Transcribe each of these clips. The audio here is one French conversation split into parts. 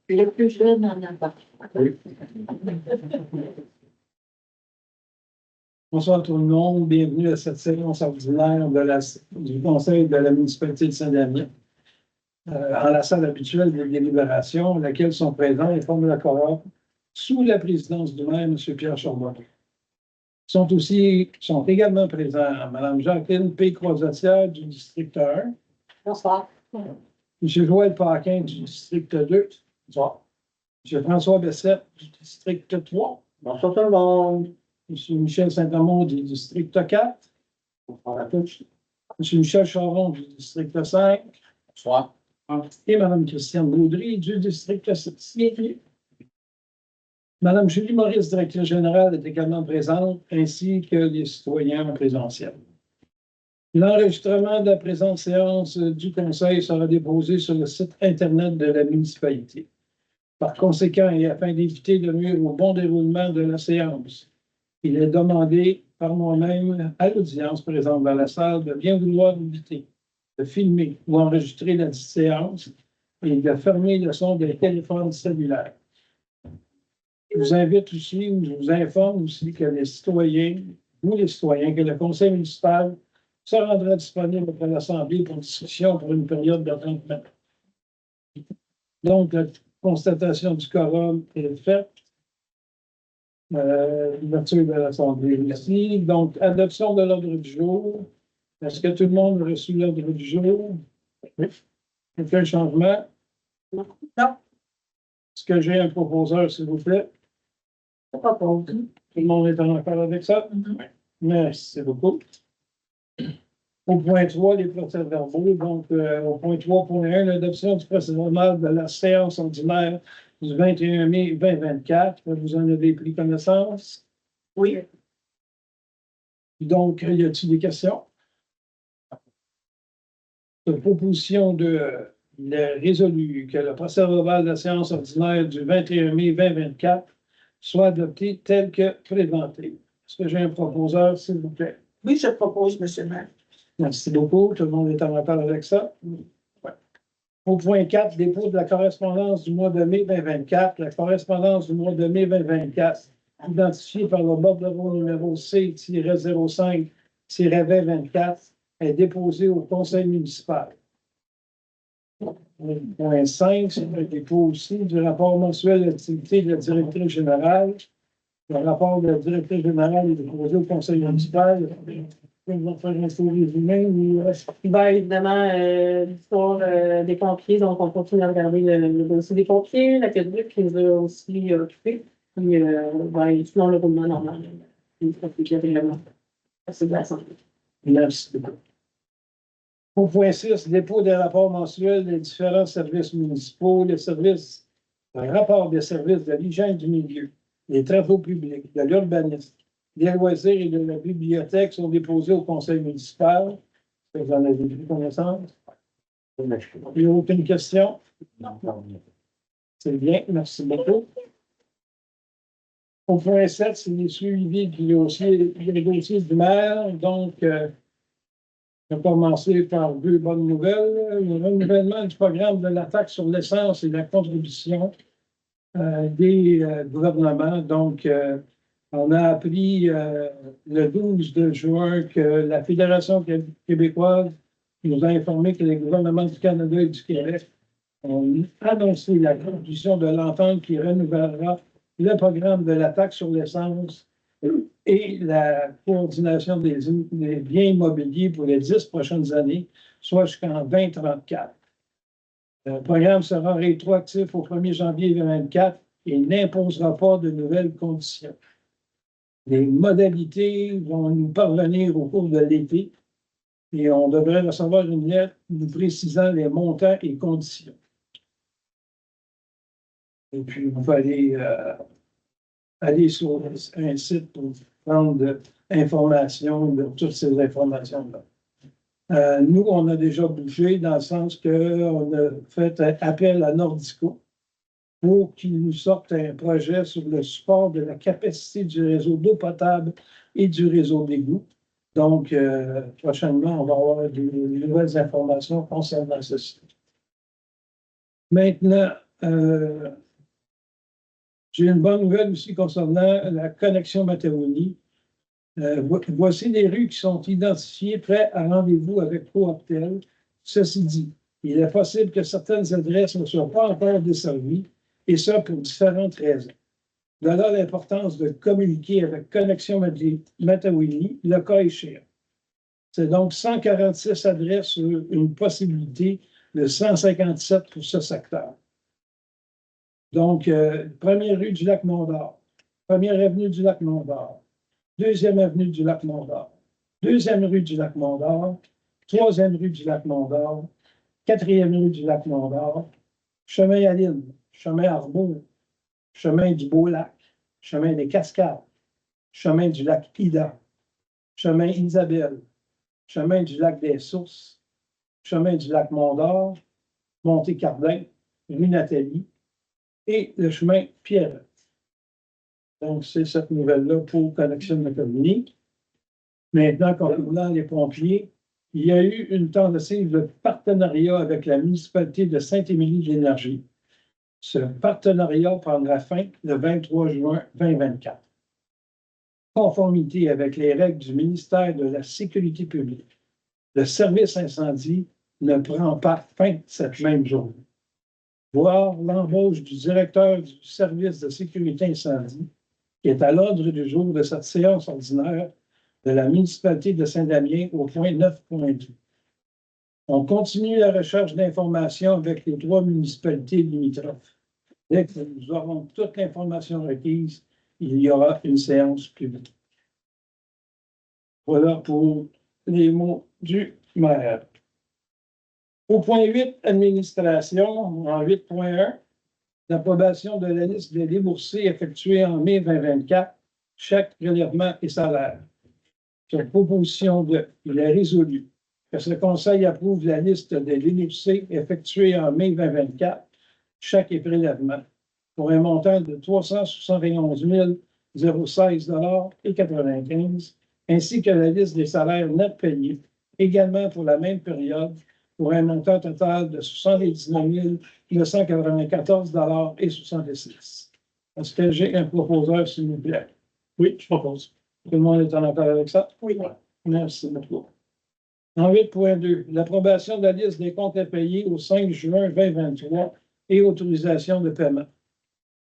Le plus jeune en a pas. Oui. Bonsoir tout le monde, bienvenue à cette séance ordinaire du Conseil de la municipalité de Saint-Damien. En la salle habituelle des délibérations, laquelle sont présents et forment le quorum sous la présidence du maire, M. Pierre Charbonneau. Sont également présents Mme Jacqueline P. Croisatière du district 1. Bonsoir. M. Joël Paquin du district 2. Bonsoir. M. François Bessette du district 3. Bonsoir tout le monde. M. Michel Saint-Amand du district 4. Bonsoir à tous. M. Michel Charon du district 5. Bonsoir. Et Mme Christiane Baudry du district 6. Mme Julie Maurice, directrice générale, est également présente, ainsi que les citoyens en présentiel. L'enregistrement de la présente séance du Conseil sera déposé sur le site Internet de la municipalité. Par conséquent, et afin d'éviter de nuire au bon déroulement de la séance, il est demandé par moi-même à l'audience présente dans la salle de bien vouloir éviter de filmer ou enregistrer la séance et de fermer le son des téléphones cellulaires. Je vous invite aussi, ou je vous informe aussi que les citoyens, que le conseil municipal se rendra disponible après l'Assemblée pour discussion pour une période de 30 minutes. Donc, la constatation du quorum est faite. L'ouverture de l'Assemblée ici. Donc, adoption de l'ordre du jour. Est-ce que tout le monde a reçu l'ordre du jour? Oui. Aucun changement? Non. Est-ce que j'ai un proposeur, s'il vous plaît? Pas pour Tout le monde est en accord avec ça? Oui. Merci beaucoup. Au point 3, les procès-verbaux. Donc, au point 3.1, l'adoption du procès-verbal de la séance ordinaire du 21 mai 2024. Vous en avez pris connaissance? Oui. Donc, y a-t-il des questions? Cette proposition de résolu que le procès-verbal de la séance ordinaire du 21 mai 2024 soit adopté tel que présenté. Est-ce que j'ai un proposeur, s'il vous plaît? Oui, je propose, M. le maire. Merci beaucoup. Tout le monde est en accord avec ça? Ouais. Au point 4, dépôt de la correspondance du mois de mai 2024. La correspondance du mois de mai 2024, identifiée par le bordereau numéro C-05-2024, est déposée au conseil municipal. Point 5, c'est un dépôt aussi du rapport mensuel d'activité de la directrice générale. Le rapport de la directrice générale est déposé au conseil municipal. Vous pouvez faire un tour résumé ou... Ben, évidemment, l'histoire des pompiers, donc on continue à regarder le dossier des pompiers, la caduc qui nous a aussi occupés. Puis, sinon, le roulement normal. C'est de la santé. Merci beaucoup. Au point 6, dépôt des rapports mensuels des différents services municipaux, le rapport des services de l'hygiène du milieu, des travaux publics, de l'urbanisme, des loisirs et de la bibliothèque sont déposés au conseil municipal. Vous en avez pris connaissance? Il n'y a aucune question? Non. C'est bien, merci beaucoup. Au point 7, c'est les suivis du dossier du maire. Donc, je vais commencer par deux bonnes nouvelles. Le renouvellement du programme de la taxe sur l'essence et la contribution des gouvernements. Donc, on a appris le 12 juin que la Fédération québécoise nous a informé que les gouvernements du Canada et du Québec ont annoncé la conclusion de l'entente qui renouvellera le programme de la taxe sur l'essence et la coordination des biens immobiliers pour les 10 prochaines années, soit jusqu'en 2034. Le programme sera rétroactif au 1er janvier 2024 et n'imposera pas de nouvelles conditions. Les modalités vont nous parvenir au cours de l'été et on devrait recevoir une lettre nous précisant les montants et conditions. Et puis, vous allez aller sur un site pour prendre information de toutes ces informations-là. Nous, on a déjà bougé dans le sens qu'on a fait appel à Nordico pour qu'ils nous sortent un projet sur le support de la capacité du réseau d'eau potable et du réseau d'égout. Donc, prochainement, on va avoir de nouvelles informations concernant ceci. Maintenant, j'ai une bonne nouvelle aussi concernant la connexion Matawini. Voici les rues qui sont identifiées prêtes à rendez-vous avec Cooptel. Ceci dit, il est possible que certaines adresses ne soient pas encore desservies, et ça pour différentes raisons. De là l'importance de communiquer avec Connexion Matawini, le cas échéant. C'est donc 146 adresses sur une possibilité de 157 pour ce secteur. Donc, première rue du lac Mont-d'Or, première avenue du lac Mont-d'Or, deuxième avenue du lac Mont-d'Or, deuxième rue du lac Mont-d'Or, troisième rue du lac Mont-d'Or, quatrième rue du lac Mont-d'Or, chemin Aline, chemin Arbour, chemin du Beau-Lac, chemin des Cascades, chemin du lac Ida, chemin Isabelle, chemin du lac des Sources, chemin du lac Mont-d'Or, montée Cardin, rue Nathalie et le chemin Pierrette. Donc, c'est cette nouvelle-là pour Connexion Matawini. Maintenant, concernant les pompiers, il y a eu une tentative de partenariat avec la municipalité de Saint-Émilie-de-l'Énergie. Ce partenariat prendra fin le 23 juin 2024. Conformité avec les règles du ministère de la Sécurité publique, le service incendie ne prend pas fin cette même journée. Voir l'embauche du directeur du service de sécurité incendie, qui est à l'ordre du jour de cette séance ordinaire de la municipalité de Saint-Damien au point 9.2. On continue la recherche d'informations avec les 3 municipalités limitrophes. Dès que nous aurons toute l'information requise, il y aura une séance publique. Voilà pour les mots du maire. Au point 8, administration, en 8.1, l'approbation de la liste des déboursés effectués en mai 2024, chèques, prélèvements et salaires. Sur proposition de, il est résolu que ce Conseil approuve la liste des déboursés effectués en mai 2024, chèques et prélèvements, pour un montant de 371 016,95 $, ainsi que la liste des salaires nets payés, également pour la même période, pour un montant total de 79 994,66 $. Est-ce que j'ai un proposeur, s'il vous plaît? Oui, je propose. Tout le monde est en accord avec ça? Oui. Merci beaucoup. En 8.2, l'approbation de la liste des comptes à payer au 5 juin 2023 et autorisation de paiement.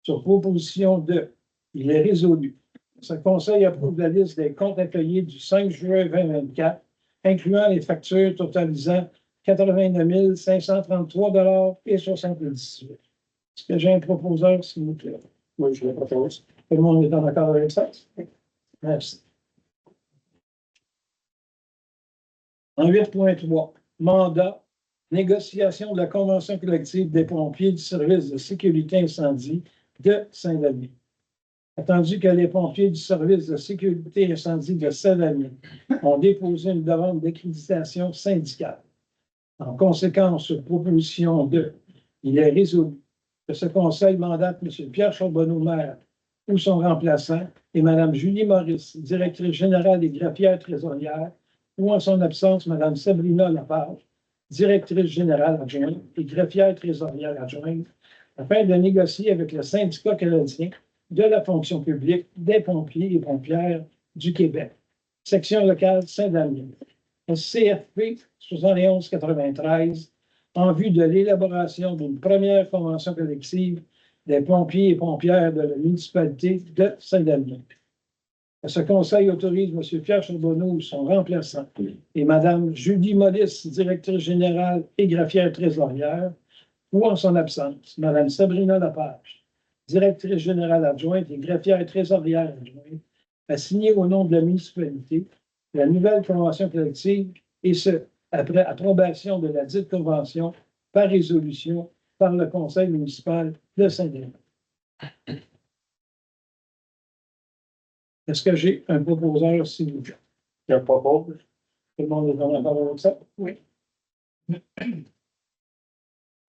Sur proposition de, il est résolu. Ce Conseil approuve la liste des comptes à payer du 5 juin 2024, incluant les factures totalisant 89 533,78 $. Est-ce que j'ai un proposeur, s'il vous plaît? Oui, je le propose. Tout le monde est en accord avec ça? Merci. En 8.3, mandat, négociation de la convention collective des pompiers du service de sécurité incendie de Saint-Denis. Attendu que les pompiers du service de sécurité incendie de Saint-Denis ont déposé une demande d'accréditation syndicale. En conséquence, sur proposition de, il est résolu que ce Conseil mandate M. Pierre Charbonneau, maire, ou son remplaçant, et Mme Julie Maurice, directrice générale des greffières trésorières, ou en son absence, Mme Sabrina Lapage, directrice générale adjointe et greffière trésorière adjointe, afin de négocier avec le syndicat canadien de la fonction publique des pompiers et pompières du Québec, section locale Saint-Damien, CFP 7193, en vue de l'élaboration d'une première convention collective des pompiers et pompières de la municipalité de Saint-Damien. Ce Conseil autorise M. Pierre Charbonneau, son remplaçant, et Mme Julie Maurice, directrice générale et greffière trésorière, ou en son absence, Mme Sabrina Lapage, directrice générale adjointe et greffière trésorière adjointe, à signer au nom de la municipalité la nouvelle convention collective, et ce, après approbation de la dite convention par résolution par le Conseil municipal de Saint-Denis. Est-ce que j'ai un proposeur, s'il vous plaît? Je le propose. Tout le monde est en accord avec ça? Oui.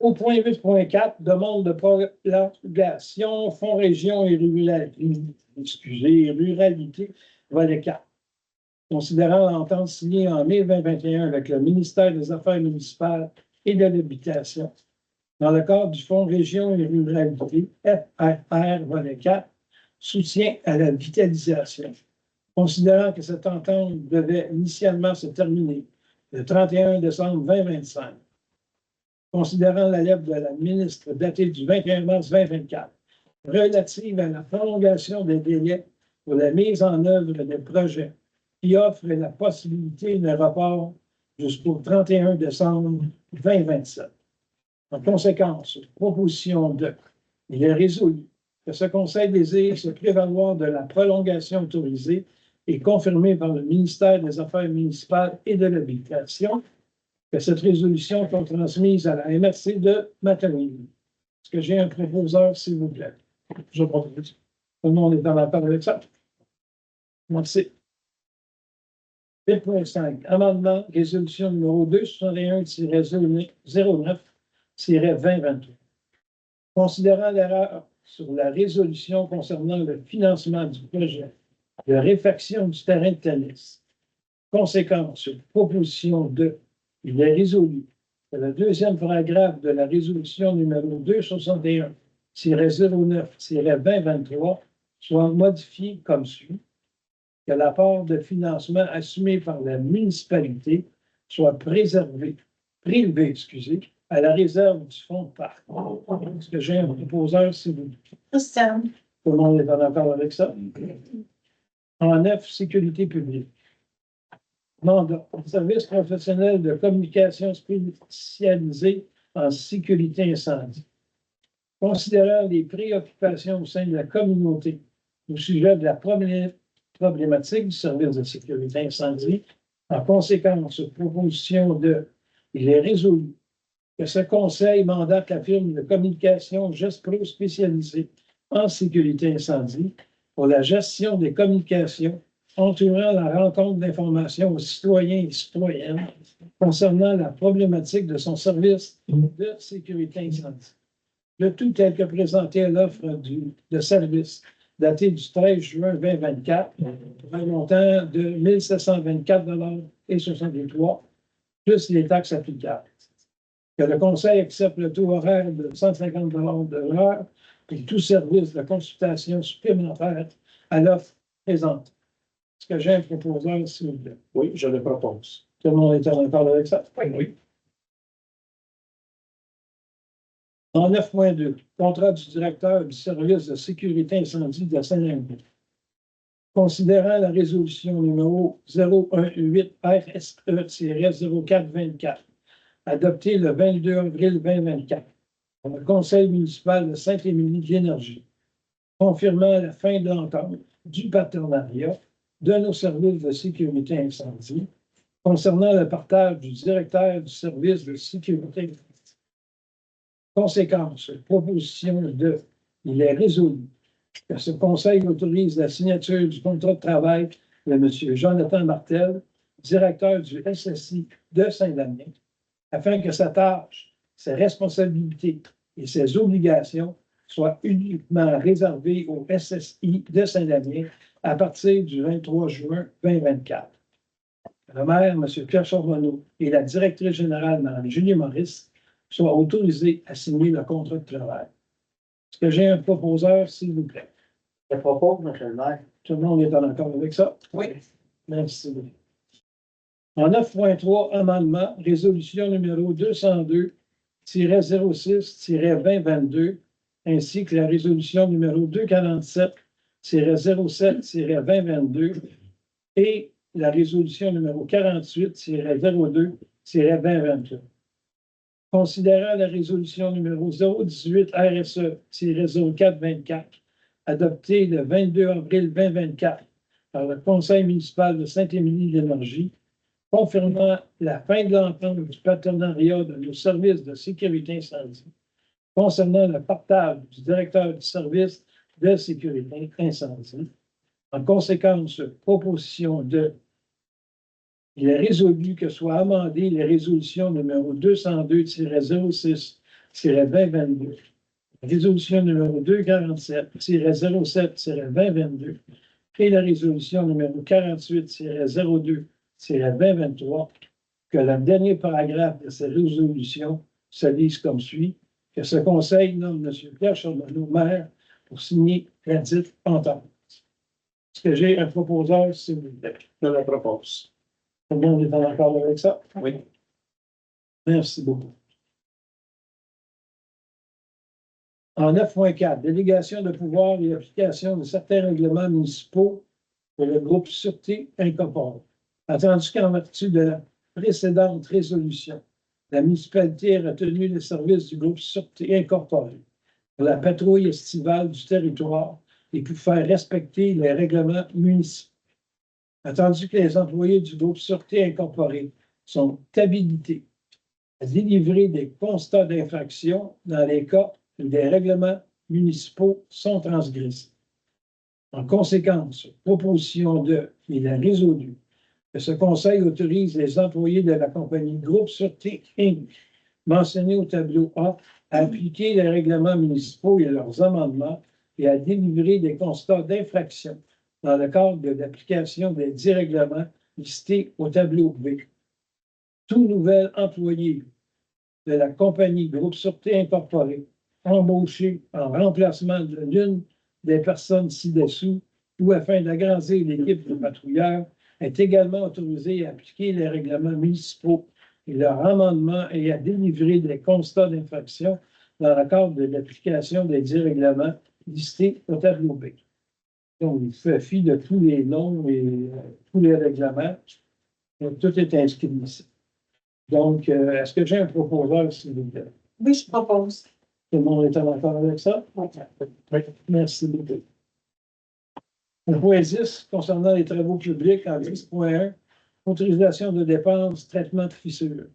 Au point 8.4, demande de prolongation, Fonds région et ruralité, volet 4. Considérant l'entente signée en mai 2021 avec le ministère des Affaires municipales et de l'Habitation, dans le cadre du Fonds Région et Ruralité, FRR, volet 4, soutien à la vitalisation. Considérant que cette entente devait initialement se terminer le 31 décembre 2025, considérant la lettre de la ministre datée du 21 mars 2024, relative à la prolongation des délais pour la mise en œuvre des projets qui offrent la possibilité d'un report jusqu'au 31 décembre 2027. En conséquence, proposition 2, il est résolu que ce Conseil désire se prévaloir de la prolongation autorisée et confirmée par le ministère des Affaires municipales et de l'Habitation, que cette résolution soit transmise à la MRC de Matane. Est-ce que j'ai un proposeur, s'il vous plaît? Je propose. Tout le monde est en accord avec ça? Merci. 8.5. Amendement, résolution numéro 261-09-2023. Considérant l'erreur sur la résolution concernant le financement du projet de réfaction du terrain de tennis. Conséquence, sur proposition 2, il est résolu que le deuxième paragraphe de la résolution numéro 261-09-2023 soit modifié comme suit, que la part de financement assumée par la municipalité soit prélevée, à la réserve du fonds de parc. Est-ce que j'ai un proposeur, s'il vous plaît? Christian. Tout le monde est en accord avec ça? En 9, sécurité publique. Mandat. Service professionnel de communication spécialisé en sécurité incendie. Considérant les préoccupations au sein de la communauté au sujet de la problématique du service de sécurité incendie, en conséquence, proposition de, il est résolu que ce conseil mandate la firme de communication Gespro spécialisée en sécurité incendie pour la gestion des communications entourant la rencontre d'informations aux citoyens et citoyennes concernant la problématique de son service de sécurité incendie. Le tout tel que présenté à l'offre de service datée du 13 juin 2024 pour un montant de 1 724,63 plus les taxes applicables. Que le Conseil accepte le taux horaire de 150 de l'heure et tout service de consultation supplémentaire à l'offre présente. Est-ce que j'ai un proposeur, s'il vous plaît? Oui, je le propose. Tout le monde est en accord avec ça? Oui. En 9.2, contrat du directeur du service de sécurité incendie de Saint-Lambert. Considérant la résolution numéro 018 RSE-0424, adoptée le 22 avril 2024 par le Conseil municipal de Saint-Émilie de l'Énergie, confirmant la fin de l'entente du partenariat de nos services de sécurité incendie concernant le partage du directeur du service de sécurité incendie. Conséquence, proposition de, il est résolu que ce Conseil autorise la signature du contrat de travail de M. Jonathan Martel, directeur du SSI de Saint-Damien, afin que sa tâche, ses responsabilités et ses obligations soient uniquement réservées au SSI de Saint-Damien à partir du 23 juin 2024. Le maire, M. Pierre Charbonneau, et la directrice générale, Mme Julie Maurice, soient autorisés à signer le contrat de travail. Est-ce que j'ai un proposeur, s'il vous plaît? Je propose, M. le maire. Tout le monde est en accord avec ça? Oui. Merci. En 9.3, amendement, résolution numéro 202-06-2022, ainsi que la résolution numéro 247-07-2022 et la résolution numéro 48-02-2023. Considérant la résolution numéro 018 RSE-0424, adoptée le 22 avril 2024 par le Conseil municipal de Saint-Émilie de l'Énergie, confirmant la fin de l'entente du partenariat de nos services de sécurité incendie concernant le partage du directeur du service de sécurité incendie. En conséquence, proposition de, il est résolu que soient amendées les résolutions numéro 202-06-2022, résolution numéro 247-07-2022 et la résolution numéro 48-02-2023, que le dernier paragraphe de ces résolutions se lise comme suit. que ce conseil nomme M. Pierre Charbonneau maire pour signer la dite entente. Est-ce que j'ai un proposeur, s'il vous plaît? Je le propose. Tout le monde est en accord avec ça? Oui. Merci beaucoup. En 9.4, délégation de pouvoir et application de certains règlements municipaux pour le groupe Sûreté Incorporé. Attendu qu'en vertu de la précédente résolution, la municipalité a retenu les services du groupe Sûreté Incorporé pour la patrouille estivale du territoire et pour faire respecter les règlements municipaux. Attendu que les employés du groupe Sûreté Incorporé sont habilités à délivrer des constats d'infraction dans les cas où des règlements municipaux sont transgressés. En conséquence, proposition de, il est résolu que ce conseil autorise les employés de la compagnie Groupe Sûreté Inc., mentionnés au tableau A, à appliquer les règlements municipaux et leurs amendements et à délivrer des constats d'infraction dans le cadre de l'application des 10 règlements listés au tableau B. Tout nouvel employé de la compagnie Groupe Sûreté Incorporée embauché en remplacement de l'une des personnes ci-dessous ou afin d'agrandir l'équipe de patrouilleurs est également autorisé à appliquer les règlements municipaux et leurs amendements et à délivrer des constats d'infraction dans le cadre de l'application des 10 règlements listés au tableau B. Donc, il fait fi de tous les noms et tous les règlements. Donc, tout est inscrit ici. Donc, est-ce que j'ai un proposeur, s'il vous plaît? Oui, je propose. Tout le monde est en accord avec ça? Oui. Oui. Merci beaucoup. Le point 10, concernant les travaux publics en 10.1, autorisation de dépenses, traitement de fissures.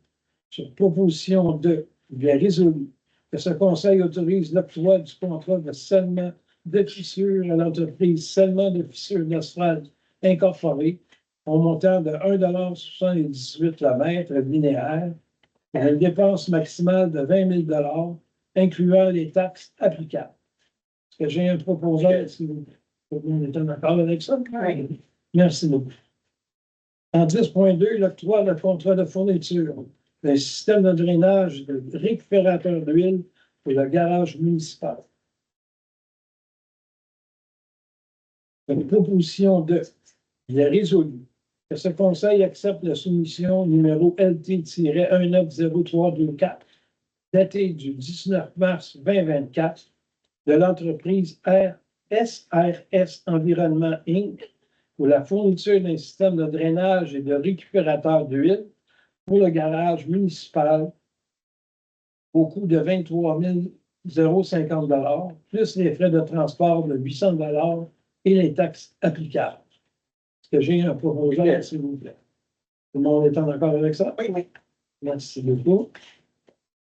Sur proposition de, il est résolu que ce conseil autorise l'octroi du contrat de scellement de fissures à l'entreprise scellement de fissures d'asphalte incorporée au montant de 1,78 $ le mètre linéaire et à une dépense maximale de 20 000 $, incluant les taxes applicables. Est-ce que j'ai un proposeur, s'il vous plaît? Tout le monde est en accord avec ça? Oui. Merci beaucoup. En 10.2, l'octroi de contrat de fourniture d'un système de drainage de récupérateur d'huile pour le garage municipal. Une proposition de, il est résolu que ce conseil accepte la soumission numéro LT-190324 datée du 19 mars 2024 de l'entreprise SRS Environnement Inc. pour la fourniture d'un système de drainage et de récupérateur d'huile pour le garage municipal au coût de 23 050 $, plus les frais de transport de 800 $ et les taxes applicables. Est-ce que j'ai un proposeur, s'il vous plaît? Tout le monde est en accord avec ça? Oui, oui. Merci beaucoup.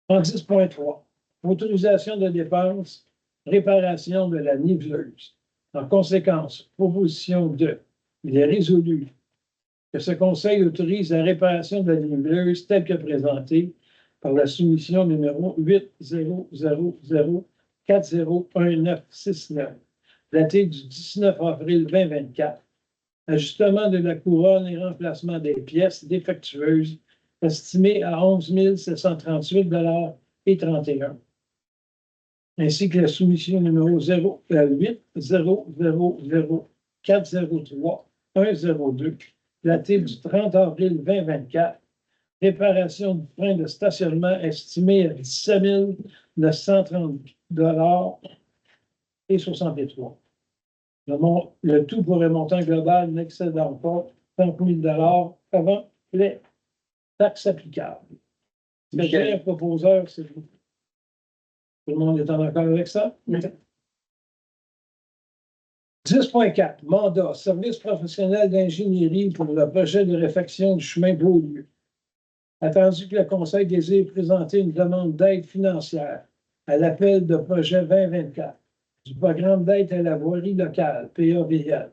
En 10.3, autorisation de dépenses, réparation de la niveleuse. En conséquence, proposition 2, il est résolu que ce conseil autorise la réparation de la niveleuse telle que présentée par la soumission numéro 8000401969, datée du 19 avril 2024, ajustement de la couronne et remplacement des pièces défectueuses, estimé à 11 738,31 $, ainsi que la soumission numéro 8000403-102, datée du 30 avril 2024, réparation du frein de stationnement estimé à 17 930 $ et 63. Le tout pour un montant global n'excédant pas 30 000 $ avant les taxes applicables. J'ai un proposeur, s'il vous plaît. Tout le monde est en accord avec ça? Oui. 10.4, mandat, service professionnel d'ingénierie pour le projet de réfection du chemin Beaulieu. Attendu que le Conseil désire présenter une demande d'aide financière à l'appel de projet 2024 du programme d'aide à la voirie locale, PAVL,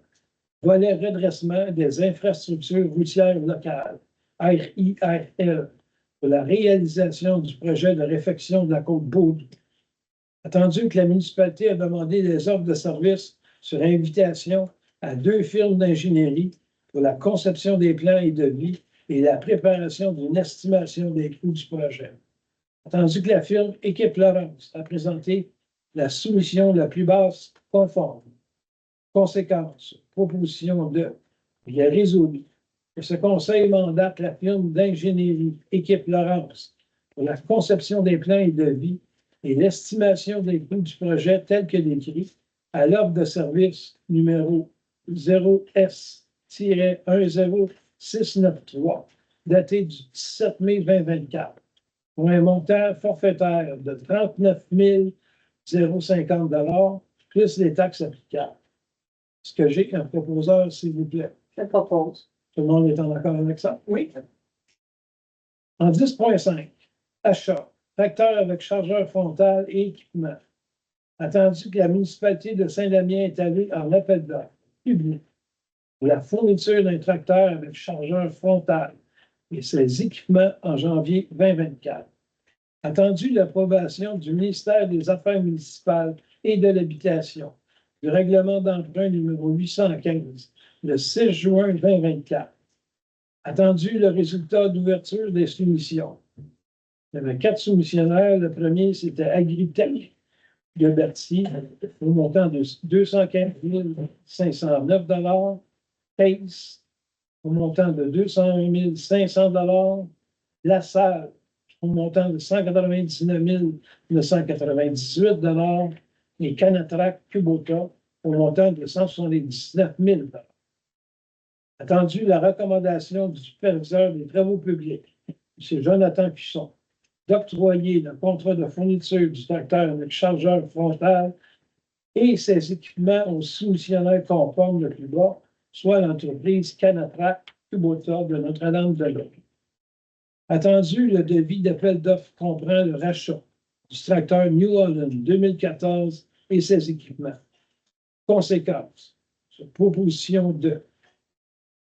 volet redressement des infrastructures routières locales, RIRL, pour la réalisation du projet de réfection de la côte Beaulieu. Attendu que la municipalité a demandé des offres de services sur invitation à 2 firmes d'ingénierie pour la conception des plans et devis et la préparation d'une estimation des coûts du projet. Attendu que la firme Équipe Laurence a présenté la soumission la plus basse conforme. Conséquence, proposition de, il est résolu que ce conseil mandate la firme d'ingénierie Équipe Laurence pour la conception des plans et devis et l'estimation des coûts du projet tel que décrit à l'ordre de service numéro 0S-10693, daté du 17 mai 2024, pour un montant forfaitaire de 39 050 plus les taxes applicables. Est-ce que j'ai un proposeur, s'il vous plaît? Je propose. Tout le monde est en accord avec ça? Oui. En 10.5, achat, tracteur avec chargeur frontal et équipement. Attendu que la municipalité de Saint-Damien est allée en appel d'offres public pour la fourniture d'un tracteur avec chargeur frontal et ses équipements en janvier 2024. Attendu l'approbation du ministère des Affaires municipales et de l'Habitation du règlement d'emprunt numéro 815 le 6 juin 2024. Attendu le résultat d'ouverture des soumissions. Il y avait 4 soumissionnaires. Le premier, c'était Agritech de Berthier, au montant de 215 509 $. Case, au montant de 201 500 $. La Salle, au montant de 199 998 $. Et Canatrac Kubota, au montant de 179 000 $. Attendu la recommandation du superviseur des travaux publics, M. Jonathan Cusson, d'octroyer le contrat de fourniture du tracteur avec chargeur frontal et ses équipements aux soumissionnaires conformes le plus bas, soit l'entreprise Canatrac Kubota de Notre-Dame-de-Lourdes. Attendu, le devis d'appel d'offres comprend le rachat du tracteur New Holland 2014 et ses équipements. Conséquence, sur proposition de,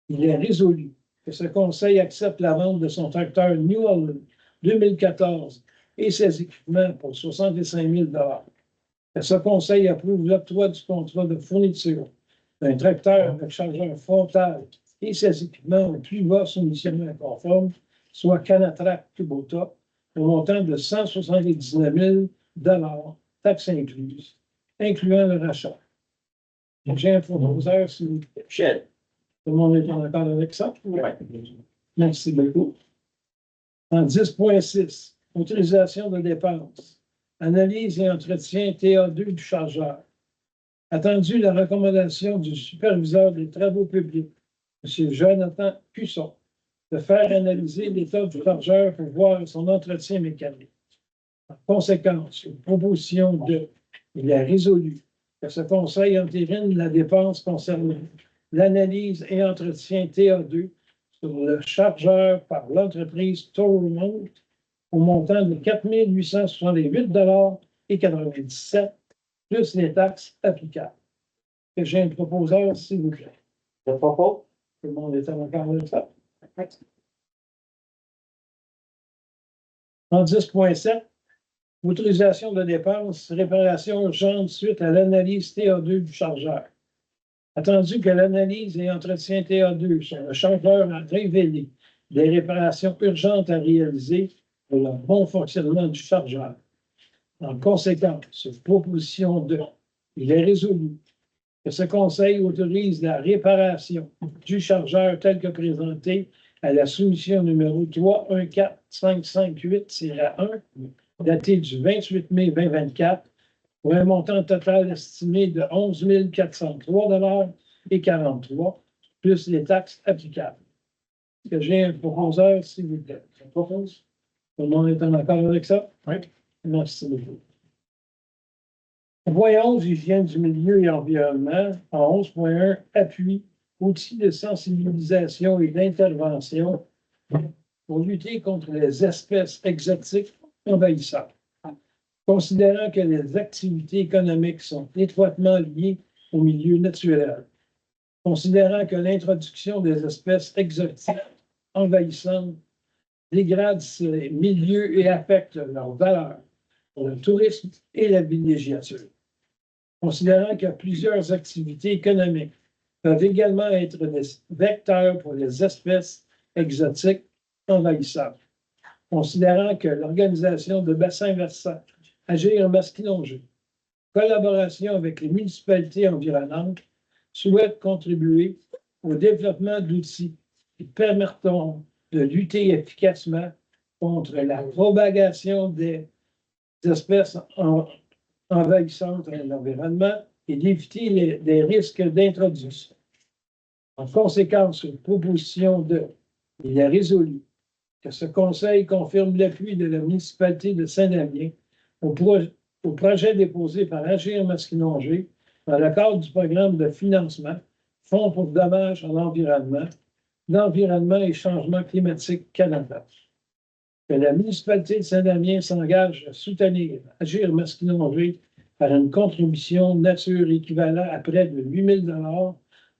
il est résolu que ce conseil accepte la vente de son tracteur New Holland 2014 et ses équipements pour 65 000 $. Que ce conseil approuve l'octroi du contrat de fourniture d'un tracteur avec chargeur frontal et ses équipements au plus bas soumissionnaire conforme, soit Canatrac Kubota, au montant de 179 000 $, taxes incluses, incluant le rachat. J'ai un proposeur, s'il vous plaît. Michel. Tout le monde est en accord avec ça? Oui. Merci beaucoup. En 10.6, autorisation de dépenses, analyse et entretien TA2 du chargeur. Attendu la recommandation du superviseur des travaux publics, M. Jonathan Cusson, de faire analyser l'état du chargeur pour voir son entretien mécanique. En conséquence, une proposition de, il est résolu que ce conseil entérine la dépense concernant l'analyse et entretien TA2 sur le chargeur par l'entreprise Tormont au montant de 4 868 et 97 plus les taxes applicables. Que j'ai un proposeur, s'il vous plaît. Je propose. Tout le monde est en accord avec ça? En 10.7, autorisation de dépenses, réparation urgente suite à l'analyse TA2 du chargeur. Attendu que l'analyse et entretien TA2 sur le chargeur a révélé des réparations urgentes à réaliser pour le bon fonctionnement du chargeur. En conséquence, sur proposition de, il est résolu que ce conseil autorise la réparation du chargeur tel que présenté à la soumission numéro 314558-1, datée du 28 mai 2024, pour un montant total estimé de 11 403 et 43, plus les taxes applicables. Est-ce que j'ai un proposeur, s'il vous plaît? Je propose. Tout le monde est en accord avec ça? Oui. Merci beaucoup. Voyons, hygiène du milieu et environnement, en 11.1, appui, outils de sensibilisation et d'intervention pour lutter contre les espèces exotiques envahissantes. Considérant que les activités économiques sont étroitement liées au milieu naturel, considérant que l'introduction des espèces exotiques envahissantes dégrade ces milieux et affecte leur valeur pour le tourisme et la villégiature, considérant que plusieurs activités économiques peuvent également être des vecteurs pour les espèces exotiques envahissantes, considérant que l'organisation de bassins versants, Agir Masquinongé, collaboration avec les municipalités environnantes, souhaite contribuer au développement d'outils qui permettront de lutter efficacement contre la propagation des espèces envahissantes dans l'environnement et d'éviter des risques d'introduction. En conséquence, sur proposition de, il est résolu que ce conseil confirme l'appui de la municipalité de Saint-Damien au projet déposé par Agir Masquinongé dans le cadre du programme de financement Fonds pour dommages à l'environnement et changement climatique Canada. Que la municipalité de Saint-Damien s'engage à soutenir Agir Masquinongé par une contribution de nature équivalente à près de 8 000 $,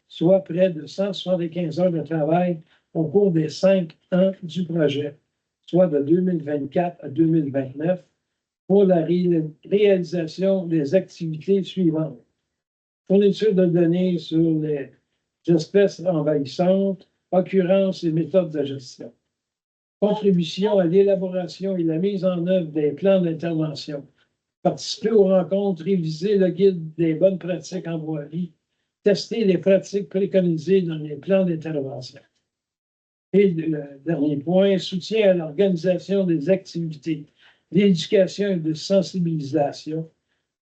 soit près de 175 heures de travail au cours des 5 ans du projet, soit de 2024 à 2029, pour la réalisation des activités suivantes. Fourniture de données sur les espèces envahissantes, occurrences et méthodes de gestion. Contribution à l'élaboration et la mise en œuvre des plans d'intervention. Participer aux rencontres, réviser le guide des bonnes pratiques en voirie, tester les pratiques préconisées dans les plans d'intervention. Et le dernier point, soutien à l'organisation des activités d'éducation et de sensibilisation,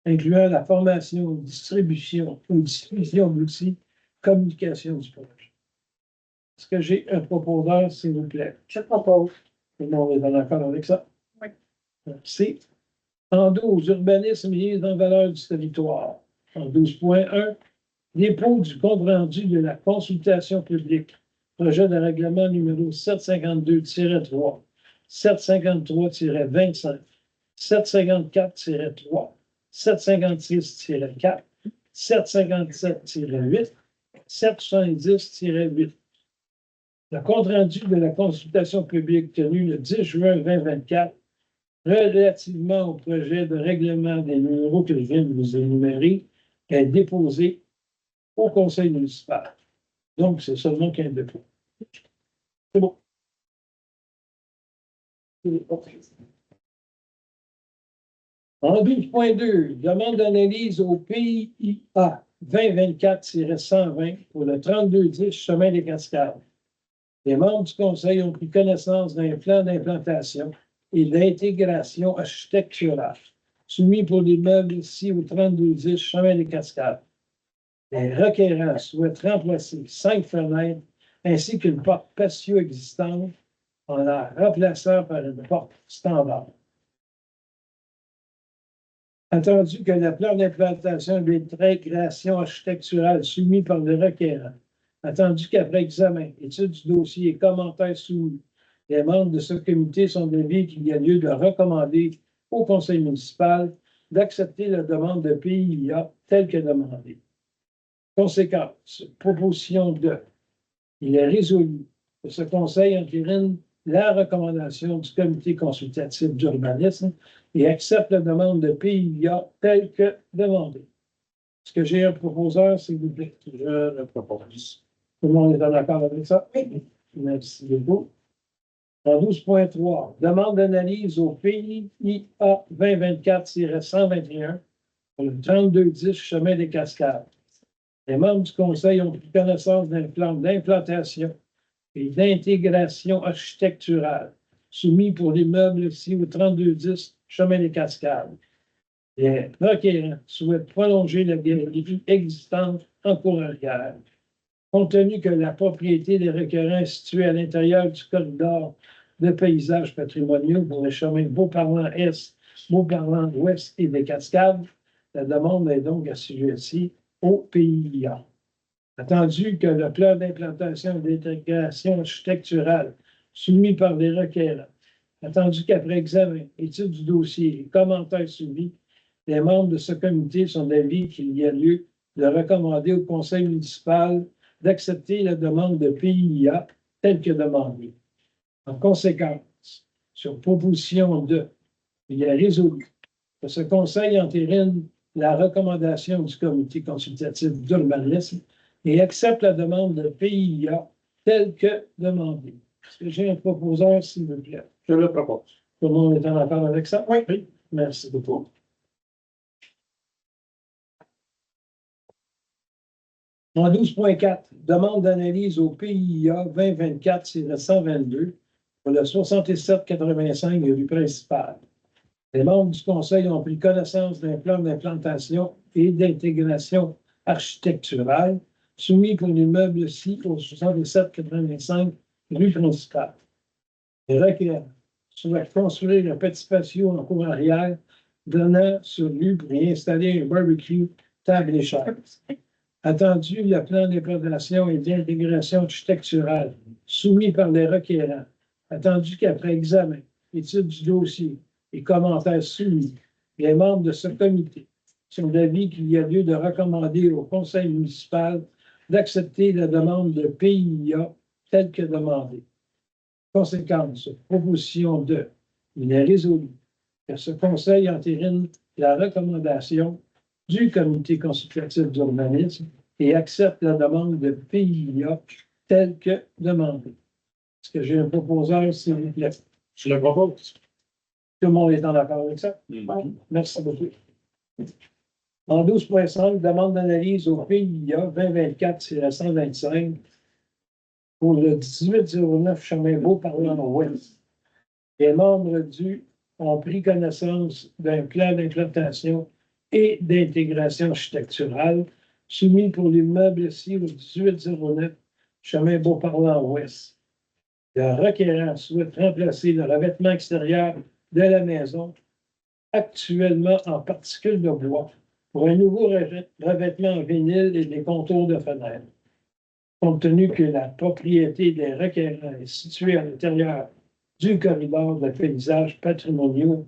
incluant la formation, distribution ou diffusion d'outils, communication du projet. Est-ce que j'ai un proposeur, s'il vous plaît? Je propose. Tout le monde est en accord avec ça? Oui. Merci. En 12, urbanisme et mise en valeur du territoire. En 12.1, dépôt du compte-rendu de la consultation publique. Projet de règlement numéro 752-3, 753-25, 754-3, 756-4, 757-8, 770-8. Le compte-rendu de la consultation publique tenue le 10 juin 2024 relativement au projet de règlement des numéros que je viens de vous énumérer est déposé au conseil municipal. Donc, c'est seulement qu'un dépôt. C'est bon. En 12.2, demande d'analyse au PIA 2024-120 pour le 3210 chemin des Cascades. Les membres du conseil ont pris connaissance d'un plan d'implantation et d'intégration architecturale soumis pour l'immeuble ici au 3210 chemin des Cascades. Les requérants souhaitent remplacer 5 fenêtres ainsi qu'une porte patio existante en la remplaçant par une porte standard. Attendu que le plan d'implantation et d'intégration architecturale soumis par le requérant, attendu qu'après examen, étude du dossier et commentaires soumis, les membres de ce comité sont d'avis qu'il y a lieu de recommander au conseil municipal d'accepter la demande de PIA telle que demandée. Conséquence, proposition de, il est résolu que ce conseil entérine la recommandation du comité consultatif d'urbanisme et accepte la demande de PIA telle que demandée. Est-ce que j'ai un proposeur, s'il vous plaît? Je le propose. Tout le monde est en accord avec ça? Oui. Merci beaucoup. En 12.3, demande d'analyse au PIA 2024-121 pour le 3210 chemin des Cascades. Les membres du conseil ont pris connaissance d'un plan d'implantation et d'intégration architecturale soumis pour l'immeuble ici au 3210 chemin des Cascades. Les requérants souhaitent prolonger la galerie existante en cour arrière. Compte tenu que la propriété des requérants est située à l'intérieur du corridor de paysages patrimoniaux pour les chemins Beauparlant Est, Beauparlant Ouest et des Cascades, la demande est donc assujettie au PIA. Attendu que le plan d'implantation et d'intégration architecturale soumis par les requérants, attendu qu'après examen, étude du dossier et commentaires soumis, les membres de ce comité sont d'avis qu'il y a lieu de recommander au conseil municipal d'accepter la demande de PIA telle que demandée. En conséquence, sur proposition de, il est résolu que ce conseil entérine la recommandation du comité consultatif d'urbanisme et accepte la demande de PIA telle que demandée. Est-ce que j'ai un proposeur, s'il vous plaît? Je le propose. Tout le monde est en accord avec ça? Oui. Merci beaucoup. En 12.4, demande d'analyse au PIA 2024-122 pour le 6785 rue principale. Les membres du Conseil ont pris connaissance d'un plan d'implantation et d'intégration architecturale soumis pour l'immeuble-ci au 6785 rue principale. Les requérants souhaitent construire un petit patio en cour arrière donnant sur lui pour y installer un barbecue, table et chaises. Attendu le plan d'implantation et d'intégration architecturale soumis par les requérants. Attendu qu'après examen, étude du dossier et commentaires soumis, les membres de ce comité sont d'avis qu'il y a lieu de recommander au conseil municipal d'accepter la demande de PIA telle que demandée. Conséquence, proposition 2. Il est résolu que ce conseil entérine la recommandation du comité consultatif d'urbanisme et accepte la demande de PIA telle que demandée. Est-ce que j'ai un proposeur, s'il vous plaît? Je le propose. Tout le monde est en accord avec ça? Merci beaucoup. En 12.5, demande d'analyse au PIA 2024-125 pour le 1809 chemin Beau-Parlant-Ouest. Les membres du ont pris connaissance d'un plan d'implantation et d'intégration architecturale soumis pour l'immeuble-ci au 1809 chemin Beau-Parlant-Ouest. Le requérant souhaite remplacer le revêtement extérieur de la maison, actuellement en particules de bois, pour un nouveau revêtement en vinyle et des contours de fenêtres. Compte tenu que la propriété des requérants est située à l'intérieur du corridor de paysages patrimoniaux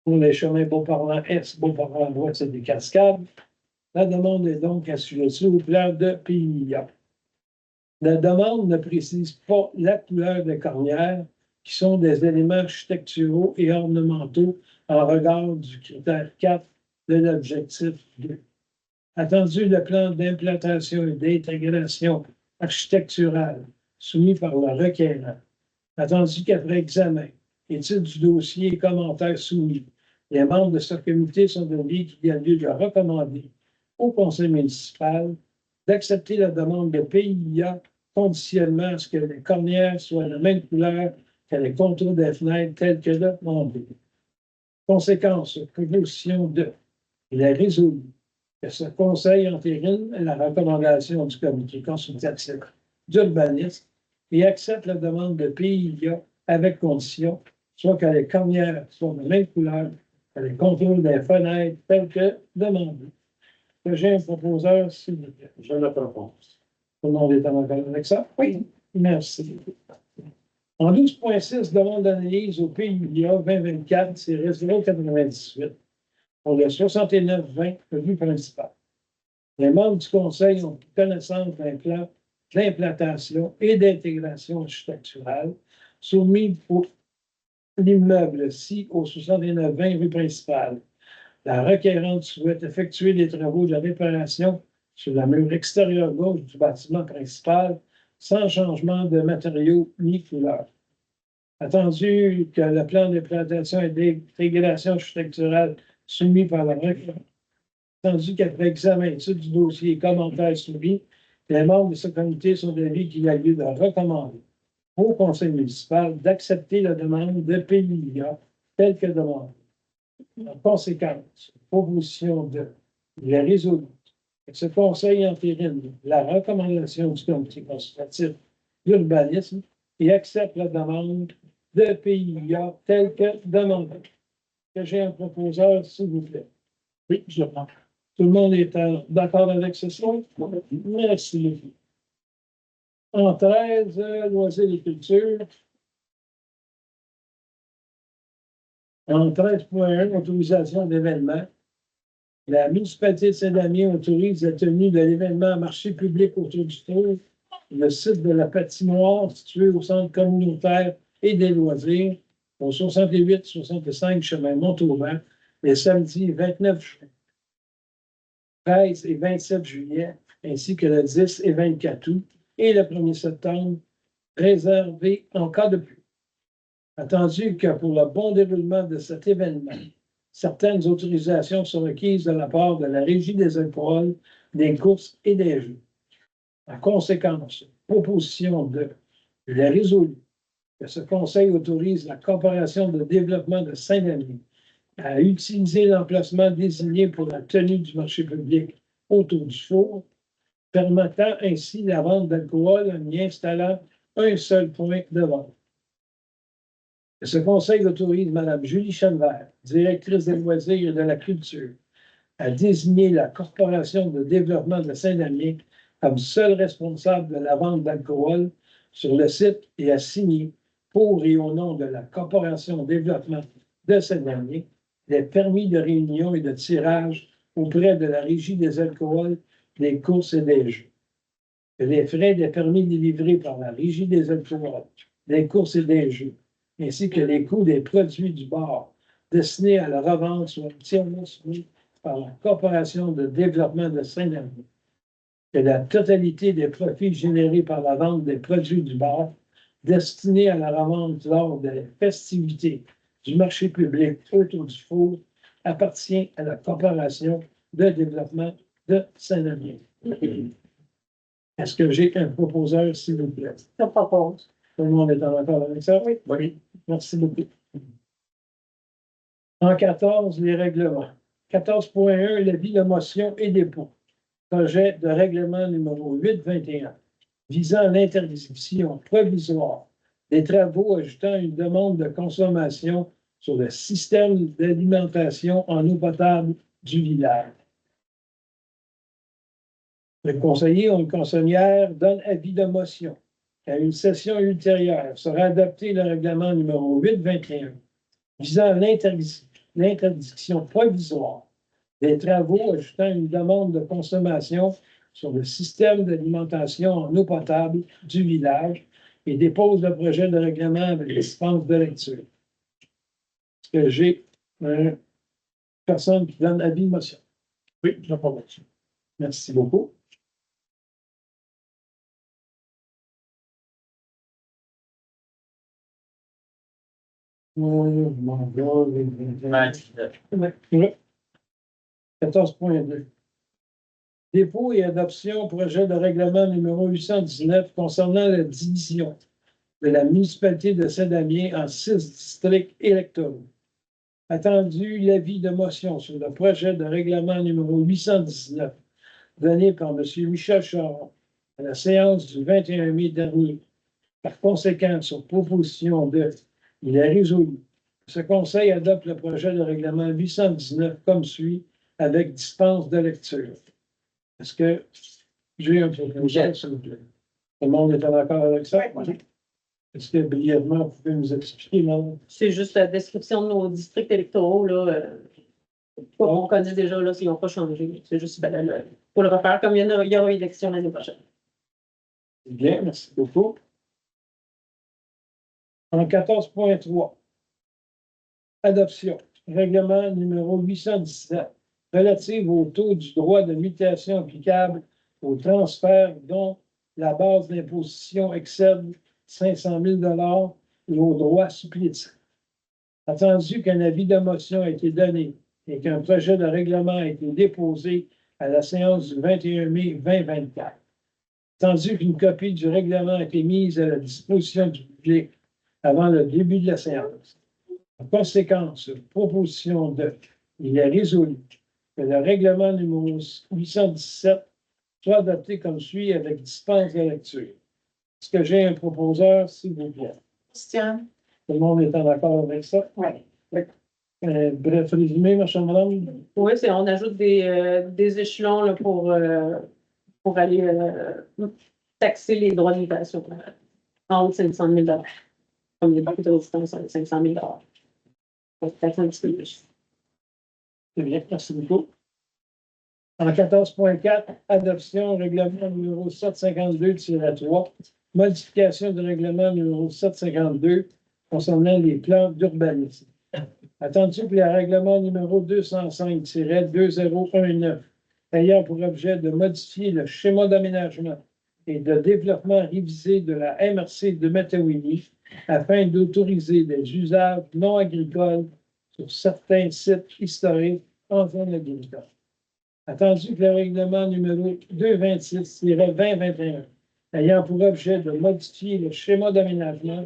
pour les chemins Beau-Parlant Est, Beau-Parlant Ouest et des Cascades, la demande est donc assujettée au plan de PIA. La demande ne précise pas la couleur des cornières, qui sont des éléments architecturaux et ornementaux en regard du critère 4 de l'objectif 2. Attendu le plan d'implantation et d'intégration architecturale soumis par le requérant, attendu qu'après examen, étude du dossier et commentaires soumis, les membres de ce comité sont d'avis qu'il y a lieu de recommander au conseil municipal d'accepter la demande de PIA conditionnellement à ce que les cornières soient de la même couleur que les contours des fenêtres tels que demandé. Conséquence, proposition 2. Il est résolu que ce conseil entérine la recommandation du comité consultatif d'urbanisme et accepte la demande de PIA avec condition, soit que les cornières soient de la même couleur que les contours des fenêtres tels que demandé. J'ai un proposeur, s'il vous plaît. Je le propose. Tout le monde est en accord avec ça? Oui. Merci. En 12.6, demande d'analyse au PIA 2024-098 pour le 6920 rue principale. Les membres du conseil ont pris connaissance d'un plan d'implantation et d'intégration architecturale soumis pour l'immeuble-ci au 6920 rue principale. La requérante souhaite effectuer des travaux de réparation sur la mur extérieur gauche du bâtiment principal sans changement de matériaux ni couleur. Attendu que le plan d'implantation et d'intégration architecturale soumis par la requérante, attendu qu'après examen étude du dossier et commentaires soumis, les membres de ce comité sont d'avis qu'il y a lieu de recommander au conseil municipal d'accepter la demande de PIA telle que demandée. En conséquence, proposition 2, il est résolu que ce conseil entérine la recommandation du comité consultatif d'urbanisme et accepte la demande de PIA telle que demandée. Que j'ai un proposeur, s'il vous plaît. Oui, je le prends. Tout le monde est d'accord avec ce son? Merci. En 13, loisirs et culture. En 13.1, autorisation d'événement. La municipalité de Saint-Damien autorise la tenue de l'événement à marché public autour du tour, le site de la patinoire situé au centre communautaire et des loisirs, au 68-65 chemin Montauban, les samedis 29 juin, 13 et 27 juillet, ainsi que le 10 et 24 août, et le 1er septembre, réservé en cas de pluie. Attendu que pour le bon déroulement de cet événement, certaines autorisations sont requises de la part de la Régie des alcools, des courses et des jeux. En conséquence, proposition de il est résolu que ce conseil autorise la Corporation de développement de Saint-Denis à utiliser l'emplacement désigné pour la tenue du marché public autour du four, permettant ainsi la vente d'alcool en y installant un seul point de vente. Ce conseil autorise Mme Julie Chenevert, directrice des loisirs et de la culture, à désigner la Corporation de développement de Saint-Damien comme seule responsable de la vente d'alcool sur le site et à signer pour et au nom de la Corporation de développement de Saint-Damien les permis de réunion et de tirage auprès de la Régie des alcools, des courses et des jeux. Que les frais des permis délivrés par la Régie des alcools, des courses et des jeux, ainsi que les coûts des produits du bar destinés à la revente soient entièrement soumis par la Corporation de développement de Saint-Damien. Que la totalité des profits générés par la vente des produits du bar destinés à la revente lors des festivités du marché public autour du four appartient à la Corporation de développement de Saint-Damien. Est-ce que j'ai un proposeur, s'il vous plaît? Je propose. Tout le monde est en accord avec ça? Oui. Oui. Merci beaucoup. En 14, les règlements. 14.1, l'avis de motion et dépôt. Projet de règlement numéro 821 visant l'interdiction provisoire des travaux ajoutant une demande de consommation sur le système d'alimentation en eau potable du village. Le conseiller ou une conseillère donne avis de motion. À une session ultérieure sera adopté le règlement numéro 821 visant l'interdiction provisoire des travaux ajoutant une demande de consommation sur le système d'alimentation en eau potable du village et dépose le projet de règlement avec les dispenses de lecture. Est-ce que j'ai une personne qui donne avis de motion? Oui, je propose. Merci beaucoup. Mon gars, 14.2. Dépôt et adoption projet de règlement numéro 819 concernant la division de la municipalité de Saint-Damien en 6 districts électoraux. Attendu l'avis de motion sur le projet de règlement numéro 819 donné par M. Michel Charon à la séance du 21 mai dernier. Par conséquent, sur proposition de, il est résolu. Ce Conseil adopte le projet de règlement 819 comme suit, avec dispense de lecture. Est-ce que j'ai un proposition, s'il vous plaît? Tout le monde est en accord avec ça? Oui. Est-ce que brièvement, vous pouvez nous expliquer, non? C'est juste la description de nos districts électoraux, là. On connaît déjà, là, s'ils n'ont pas changé. C'est juste, pour le refaire, comme il y aura élection l'année prochaine. Bien, merci beaucoup. En 14.3, adoption, règlement numéro 817, relative au taux du droit de mutation applicable au transfert dont la base d'imposition excède 500 000 et aux droits supplétifs. Attendu qu'un avis de motion a été donné et qu'un projet de règlement a été déposé à la séance du 21 mai 2024. Attendu qu'une copie du règlement a été mise à la disposition du public avant le début de la séance. En conséquence, proposition de, il est résolu que le règlement numéro 817 soit adopté comme suit avec dispense de lecture. Est-ce que j'ai un proposeur, s'il vous plaît? Christian? Tout le monde est en accord avec ça? Oui. Bref résumé, ma chère madame? Oui, on ajoute des échelons là, pour aller taxer les droits de mutation en haut de 500 000 $. Comme il y a beaucoup de résistance à 500 000 $. Donc, taxer un petit peu plus. C'est bien, merci beaucoup. En 14.4, adoption règlement numéro 752-3, modification du règlement numéro 752 concernant les plans d'urbanisme. Attendu que le règlement numéro 205-2019 ayant pour objet de modifier le schéma d'aménagement et de développement révisé de la MRC de Matawini afin d'autoriser des usages non agricoles sur certains sites historiques en zone agricole. Attendu que le règlement numéro 226-2021 ayant pour objet de modifier le schéma d'aménagement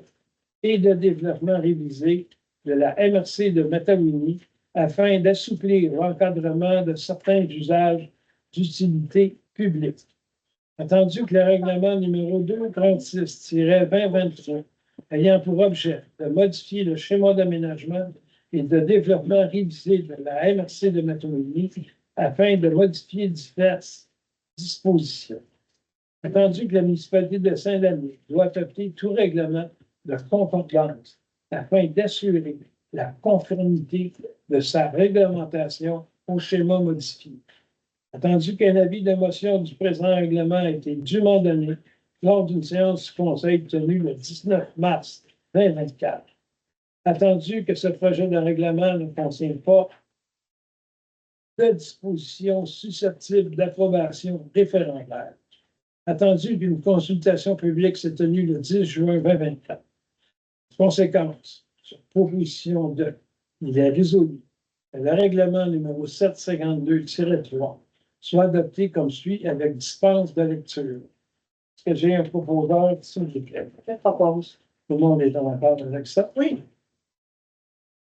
et de développement révisé de la MRC de Matawini afin d'assouplir l'encadrement de certains usages d'utilité publique. Attendu que le règlement numéro 236-2023 ayant pour objet de modifier le schéma d'aménagement et de développement révisé de la MRC de Matawini afin de modifier diverses dispositions. Attendu que la municipalité de Saint-Denis doit adopter tout règlement de concordance afin d'assurer la conformité de sa réglementation au schéma modifié. Attendu qu'un avis de motion du présent règlement a été dûment donné lors d'une séance du Conseil tenue le 19 mars 2024. Attendu que ce projet de règlement ne contient pas de dispositions susceptibles d'approbation référendaire. Attendu qu'une consultation publique s'est tenue le 10 juin 2024. Conséquence, sur proposition de, il est résolu que le règlement numéro 752-3 soit adopté comme suit avec dispense de lecture. Est-ce que j'ai un proposeur, s'il vous plaît? Je propose. Tout le monde est en accord avec ça? Oui.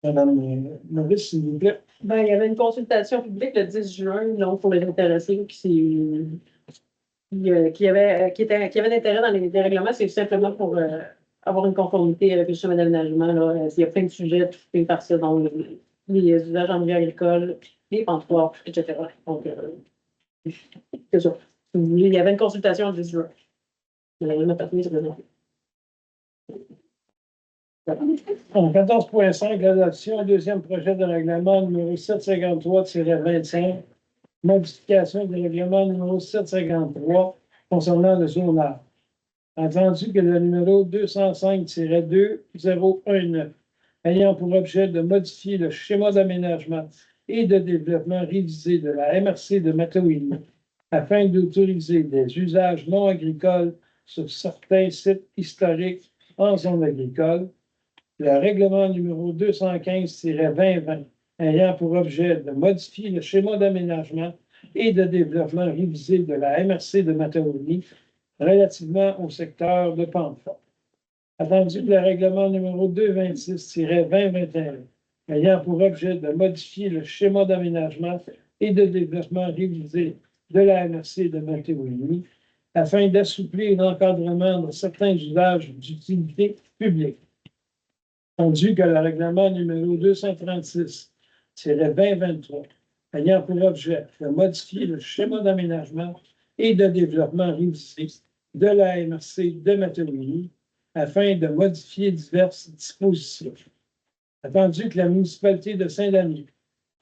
Madame Maurice, s'il vous plaît. Ben, il y avait une consultation publique le 10 juin, donc pour les intéressés qui avaient d'intérêt dans les règlements, c'est simplement pour avoir une conformité avec le schéma d'aménagement. Là. Il y a plein de sujets touchés par ça, dans les usages en milieu agricole, les pantoirs, etc. Donc, c'est ça. Il y avait une consultation le 10 juin. Ma partie, c'est présent. En 14.5, l'adoption, deuxième projet de règlement numéro 753-25, modification du règlement numéro 753 concernant le zonage. Entendu que le numéro 205-2019 ayant pour objet de modifier le schéma d'aménagement et de développement révisé de la MRC de Matawini afin d'autoriser des usages non agricoles sur certains sites historiques en zone agricole, le règlement numéro 215-2020 ayant pour objet de modifier le schéma d'aménagement et de développement révisé de la MRC de Matawini relativement au secteur de Pamphon. Attendu que le règlement numéro 226-2021 ayant pour objet de modifier le schéma d'aménagement et de développement révisé de la MRC de Matawini afin d'assouplir l'encadrement de certains usages d'utilité publique. Attendu que le règlement numéro 236-2023 ayant pour objet de modifier le schéma d'aménagement et de développement révisé de la MRC de Matawini afin de modifier diverses dispositions. Attendu que la municipalité de Saint-Denis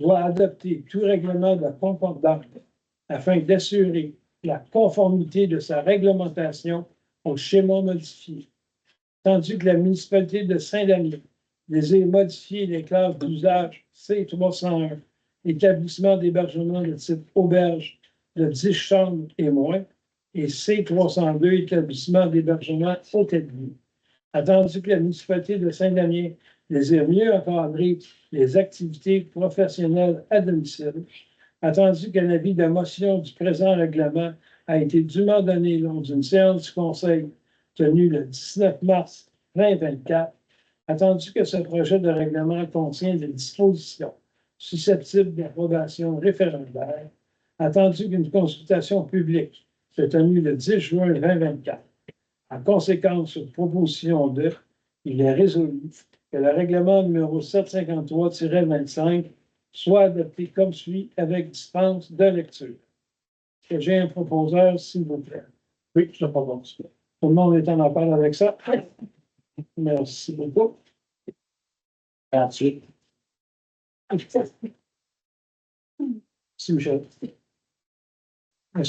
doit adopter tout règlement de concordance afin d'assurer la conformité de sa réglementation au schéma modifié. Attendu que la municipalité de Saint-Denis désire modifier les classes d'usage C301, établissement d'hébergement de type auberge de 10 chambres et moins, et C302, établissement d'hébergement hôtel de ville. Attendu que la municipalité de Saint-Denis désire mieux encadrer les activités professionnelles à domicile, attendu qu'un avis de motion du présent règlement a été dûment donné lors d'une séance du Conseil tenue le 19 mars 2024, attendu que ce projet de règlement contient des dispositions susceptibles d'approbation référendaire, attendu qu'une consultation publique s'est tenue le 10 juin 2024. En conséquence, sur proposition de, il est résolu que le règlement numéro 753-25 soit adopté comme suit avec dispense de lecture. Est-ce que j'ai un proposeur, s'il vous plaît? Oui, je le propose. Tout le monde est en accord avec ça? Merci beaucoup. Merci. Merci, Michel. Ben,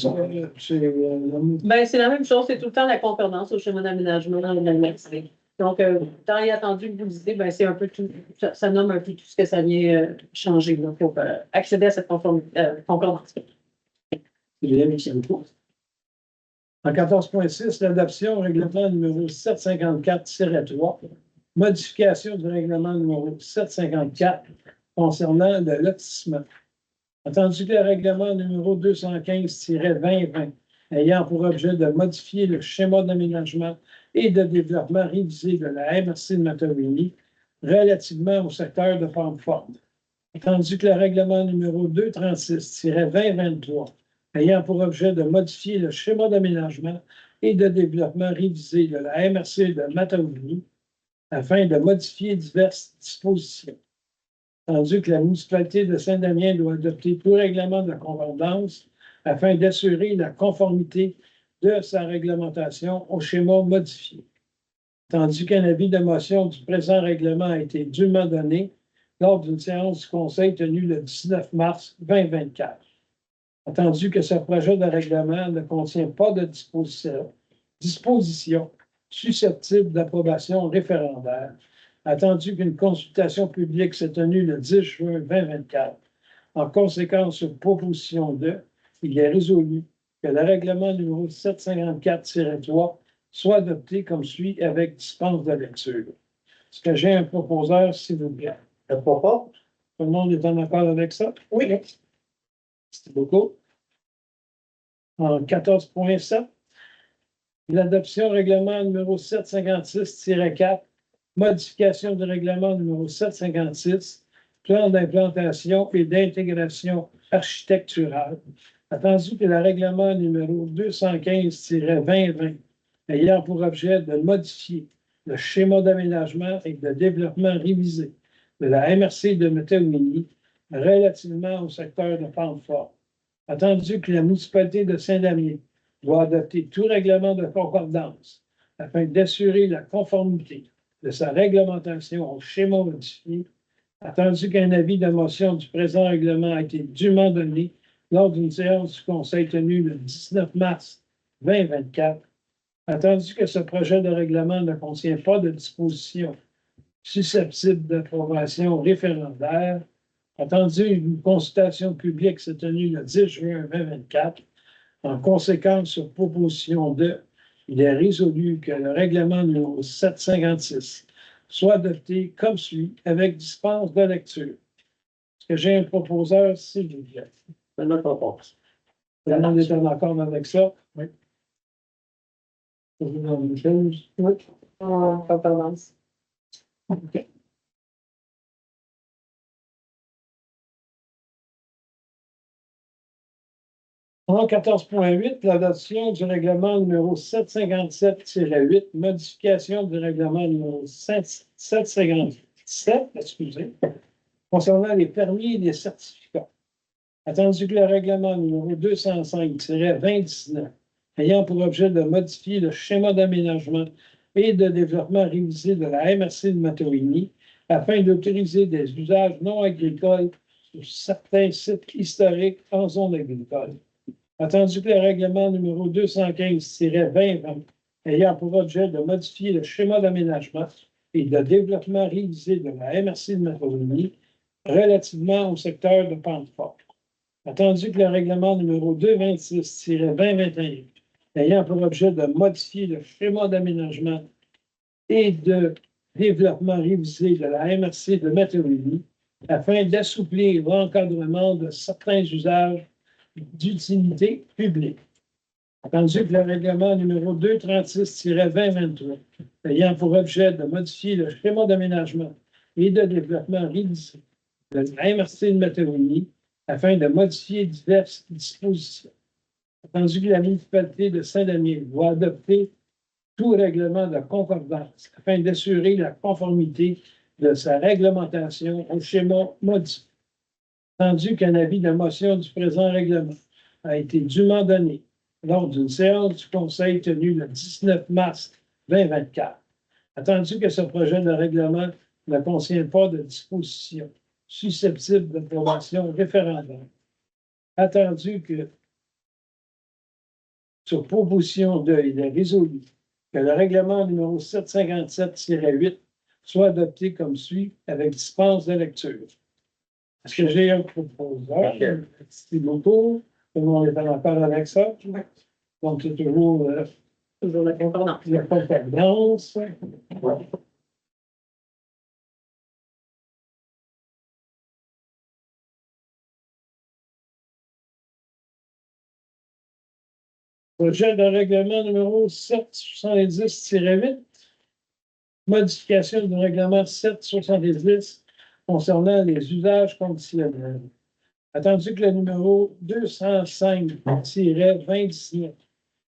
c'est la même chose, c'est tout le temps la concordance au schéma d'aménagement dans la MRC. Donc, tant et attendu que vous le disiez, ben, c'est un peu tout, ça nomme un peu tout ce que ça vient changer là, pour accéder à cette concordance. Merci beaucoup. En 14.6, l'adoption règlement numéro 754-3, modification du règlement numéro 754 concernant le lotissement. Attendu que le règlement numéro 215-2020 ayant pour objet de modifier le schéma d'aménagement et de développement révisé de la MRC de Matawini relativement au secteur de Pente Forte. Attendu que le règlement numéro 236-2023 ayant pour objet de modifier le schéma d'aménagement et de développement révisé de la MRC de Matawini afin de modifier diverses dispositions. Attendu que la municipalité de Saint-Damien doit adopter tout règlement de concordance afin d'assurer la conformité de sa réglementation au schéma modifié. Tandis qu'un avis de motion du présent règlement a été dûment donné lors d'une séance du Conseil tenue le 19 mars 2024. Attendu que ce projet de règlement ne contient pas de disposition susceptible d'approbation référendaire, attendu qu'une consultation publique s'est tenue le 10 juin 2024. En conséquence, sur proposition 2, il est résolu que le règlement numéro 754-3 soit adopté comme suit avec dispense de lecture. Est-ce que j'ai un proposeur, s'il vous plaît? Je propose. Tout le monde est en accord avec ça? Oui. Merci beaucoup. En 14.7, l'adoption règlement numéro 756-4, modification du règlement numéro 756, plan d'implantation et d'intégration architecturale. Attendu que le règlement numéro 215-2020 ayant pour objet de modifier le schéma d'aménagement et de développement révisé de la MRC de Matawini relativement au secteur de Pente Forte. Attendu que la municipalité de Saint-Damien doit adopter tout règlement de concordance afin d'assurer la conformité de sa réglementation au schéma modifié, attendu qu'un avis de motion du présent règlement a été dûment donné lors d'une séance du Conseil tenue le 19 mars 2024, attendu que ce projet de règlement ne contient pas de dispositions susceptibles d'approbation référendaire, attendu une consultation publique s'est tenue le 10 juin 2024. En conséquence, sur proposition 2, il est résolu que le règlement numéro 756 soit adopté comme suit avec dispense de lecture. Est-ce que j'ai un proposeur, s'il vous plaît? Je le propose. Tout le monde est en accord avec ça? Oui. Vous avez une chose? Oui. En concordance. OK. En 14.8, l'adoption du règlement numéro 757-8, modification du règlement numéro 757, excusez, concernant les permis et les certificats. Attendu que le règlement numéro 205-2019, ayant pour objet de modifier le schéma d'aménagement et de développement révisé de la MRC de Matawini, afin d'autoriser des usages non agricoles sur certains sites historiques en zone agricole. Attendu que le règlement numéro 215-2020, ayant pour objet de modifier le schéma d'aménagement et de développement révisé de la MRC de Matawini relativement au secteur de Pente Forte. Attendu que le règlement numéro 226-2021, ayant pour objet de modifier le schéma d'aménagement et de développement révisé de la MRC de Matawini afin d'assouplir l'encadrement de certains usages d'utilité publique. Attendu que le règlement numéro 236-2023, ayant pour objet de modifier le schéma d'aménagement et de développement révisé de la MRC de Matawini afin de modifier diverses dispositions. Attendu que la municipalité de Saint-Damien doit adopter tout règlement de concordance afin d'assurer la conformité de sa réglementation au schéma modifié. Attendu qu'un avis de motion du présent règlement a été dûment donné lors d'une séance du Conseil tenue le 19 mars 2024. Attendu que ce projet de règlement ne contient pas de dispositions susceptibles d'approbation référendaire. Attendu que, sur proposition de, il est résolu que le règlement numéro 757-8 soit adopté comme suit avec dispense de lecture. Est-ce que j'ai un proposeur? Merci beaucoup. Tout le monde est en accord avec ça? Donc, c'est toujours Toujours la concordance. la concordance. Projet de règlement numéro 770-8, modification du règlement 770 concernant les usages conditionnels. Attendu que le numéro 205-2019,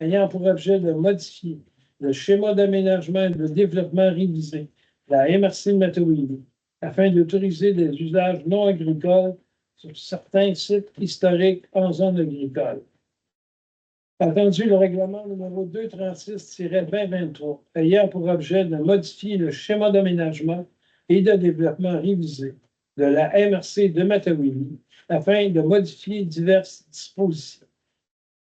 ayant pour objet de modifier le schéma d'aménagement et de développement révisé de la MRC de Matouilly, afin d'autoriser des usages non agricoles sur certains sites historiques en zone agricole. Attendu le règlement numéro 236-2023, ayant pour objet de modifier le schéma d'aménagement et de développement révisé de la MRC de Matouilly, afin de modifier diverses dispositions.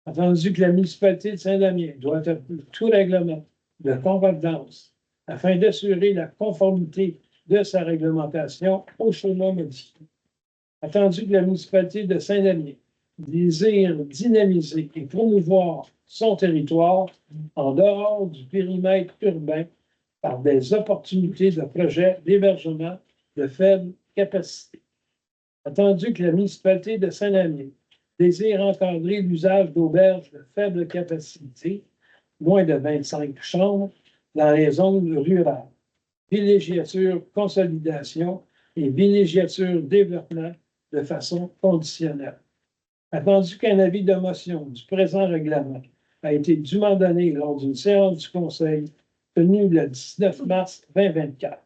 Attendu que la municipalité de Saint-Damien doit appliquer tout règlement de concordance afin d'assurer la conformité de sa réglementation au schéma modifié. Attendu que la municipalité de Saint-Damien désire dynamiser et promouvoir son territoire en dehors du périmètre urbain par des opportunités de projets d'hébergement de faible capacité. Attendu que la municipalité de Saint-Damien désire encadrer l'usage d'auberges de faible capacité, moins de 25 chambres, dans les zones rurales. Villégiature consolidation et villégiature développement de façon conditionnelle. Attendu qu'un avis de motion du présent règlement a été dûment donné lors d'une séance du Conseil tenue le 19 mars 2024.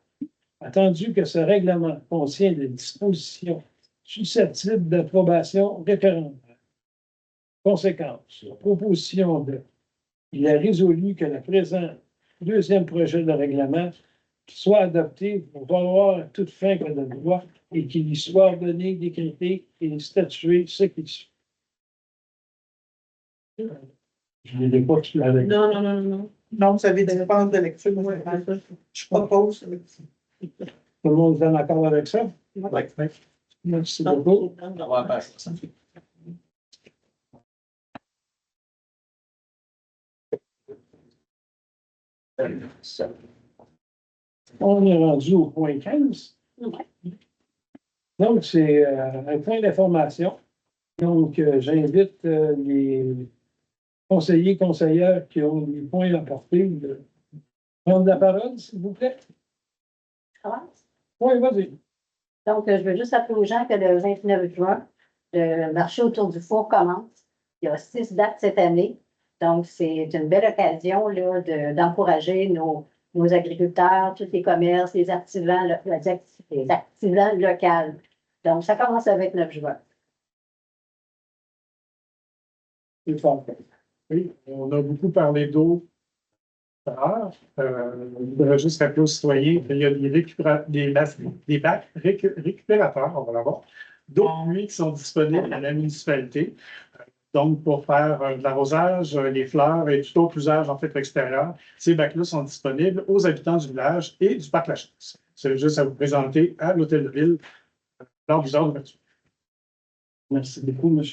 Attendu que ce règlement contient des dispositions susceptibles d'approbation référendaire. Conséquence, la proposition de, il est résolu que le présent deuxième projet de règlement soit adopté pour valoir à toute fin que de droit et qu'il y soit ordonné, décrété et statué ce qui suit. Je ne l'ai pas tout avec. Non. Non, vous avez des dépenses de lecture. Je propose. Tout le monde est en accord avec ça? Ouais. Merci beaucoup. On est rendu au point 15. Ouais. Donc, c'est un point d'information. Donc, j'invite les conseillers, conseillères qui ont des points à porter de prendre la parole, s'il vous plaît. Commence. Oui, vas-y. Donc, je veux juste rappeler aux gens que le 29 juin, le marché autour du four commence. Il y a 6 dates cette année. Donc, c'est une belle occasion là, d'encourager nos agriculteurs, tous les commerces, les artisans locaux. Donc, ça commence le 29 juin. C'est fort. Oui, on a beaucoup parlé d'eau. Je voudrais juste rappeler aux citoyens qu'il y a des bacs récupérateurs, on va l'avoir, d'eau de pluie qui sont disponibles à la municipalité. Donc, pour faire de l'arrosage, les fleurs et tout autre usage en fait extérieur, ces bacs-là sont disponibles aux habitants du village et du parc La Chance. C'est juste à vous présenter à l'hôtel de ville lors du heure d'ouverture. Merci beaucoup, M.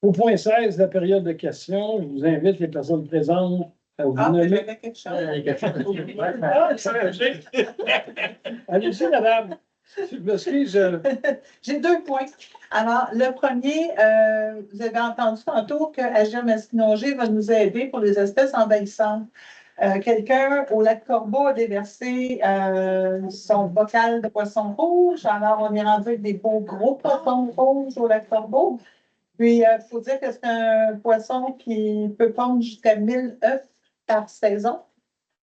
Au point 16, la période de questions, je vous invite les personnes présentes à vous Ah, nommer. j'avais quelque chose. Allez-y, madame. Je m'excuse. J'ai 2 points. Alors, le premier, vous avez entendu tantôt que Agir Masquinongé va nous aider pour les espèces envahissantes. Quelqu'un au lac Corbeau a déversé son bocal de poisson rouge. Alors, on est rendu avec des beaux gros poissons rouges au lac Corbeau. Puis, il faut dire que c'est un poisson qui peut pondre jusqu'à 1000 œufs par saison.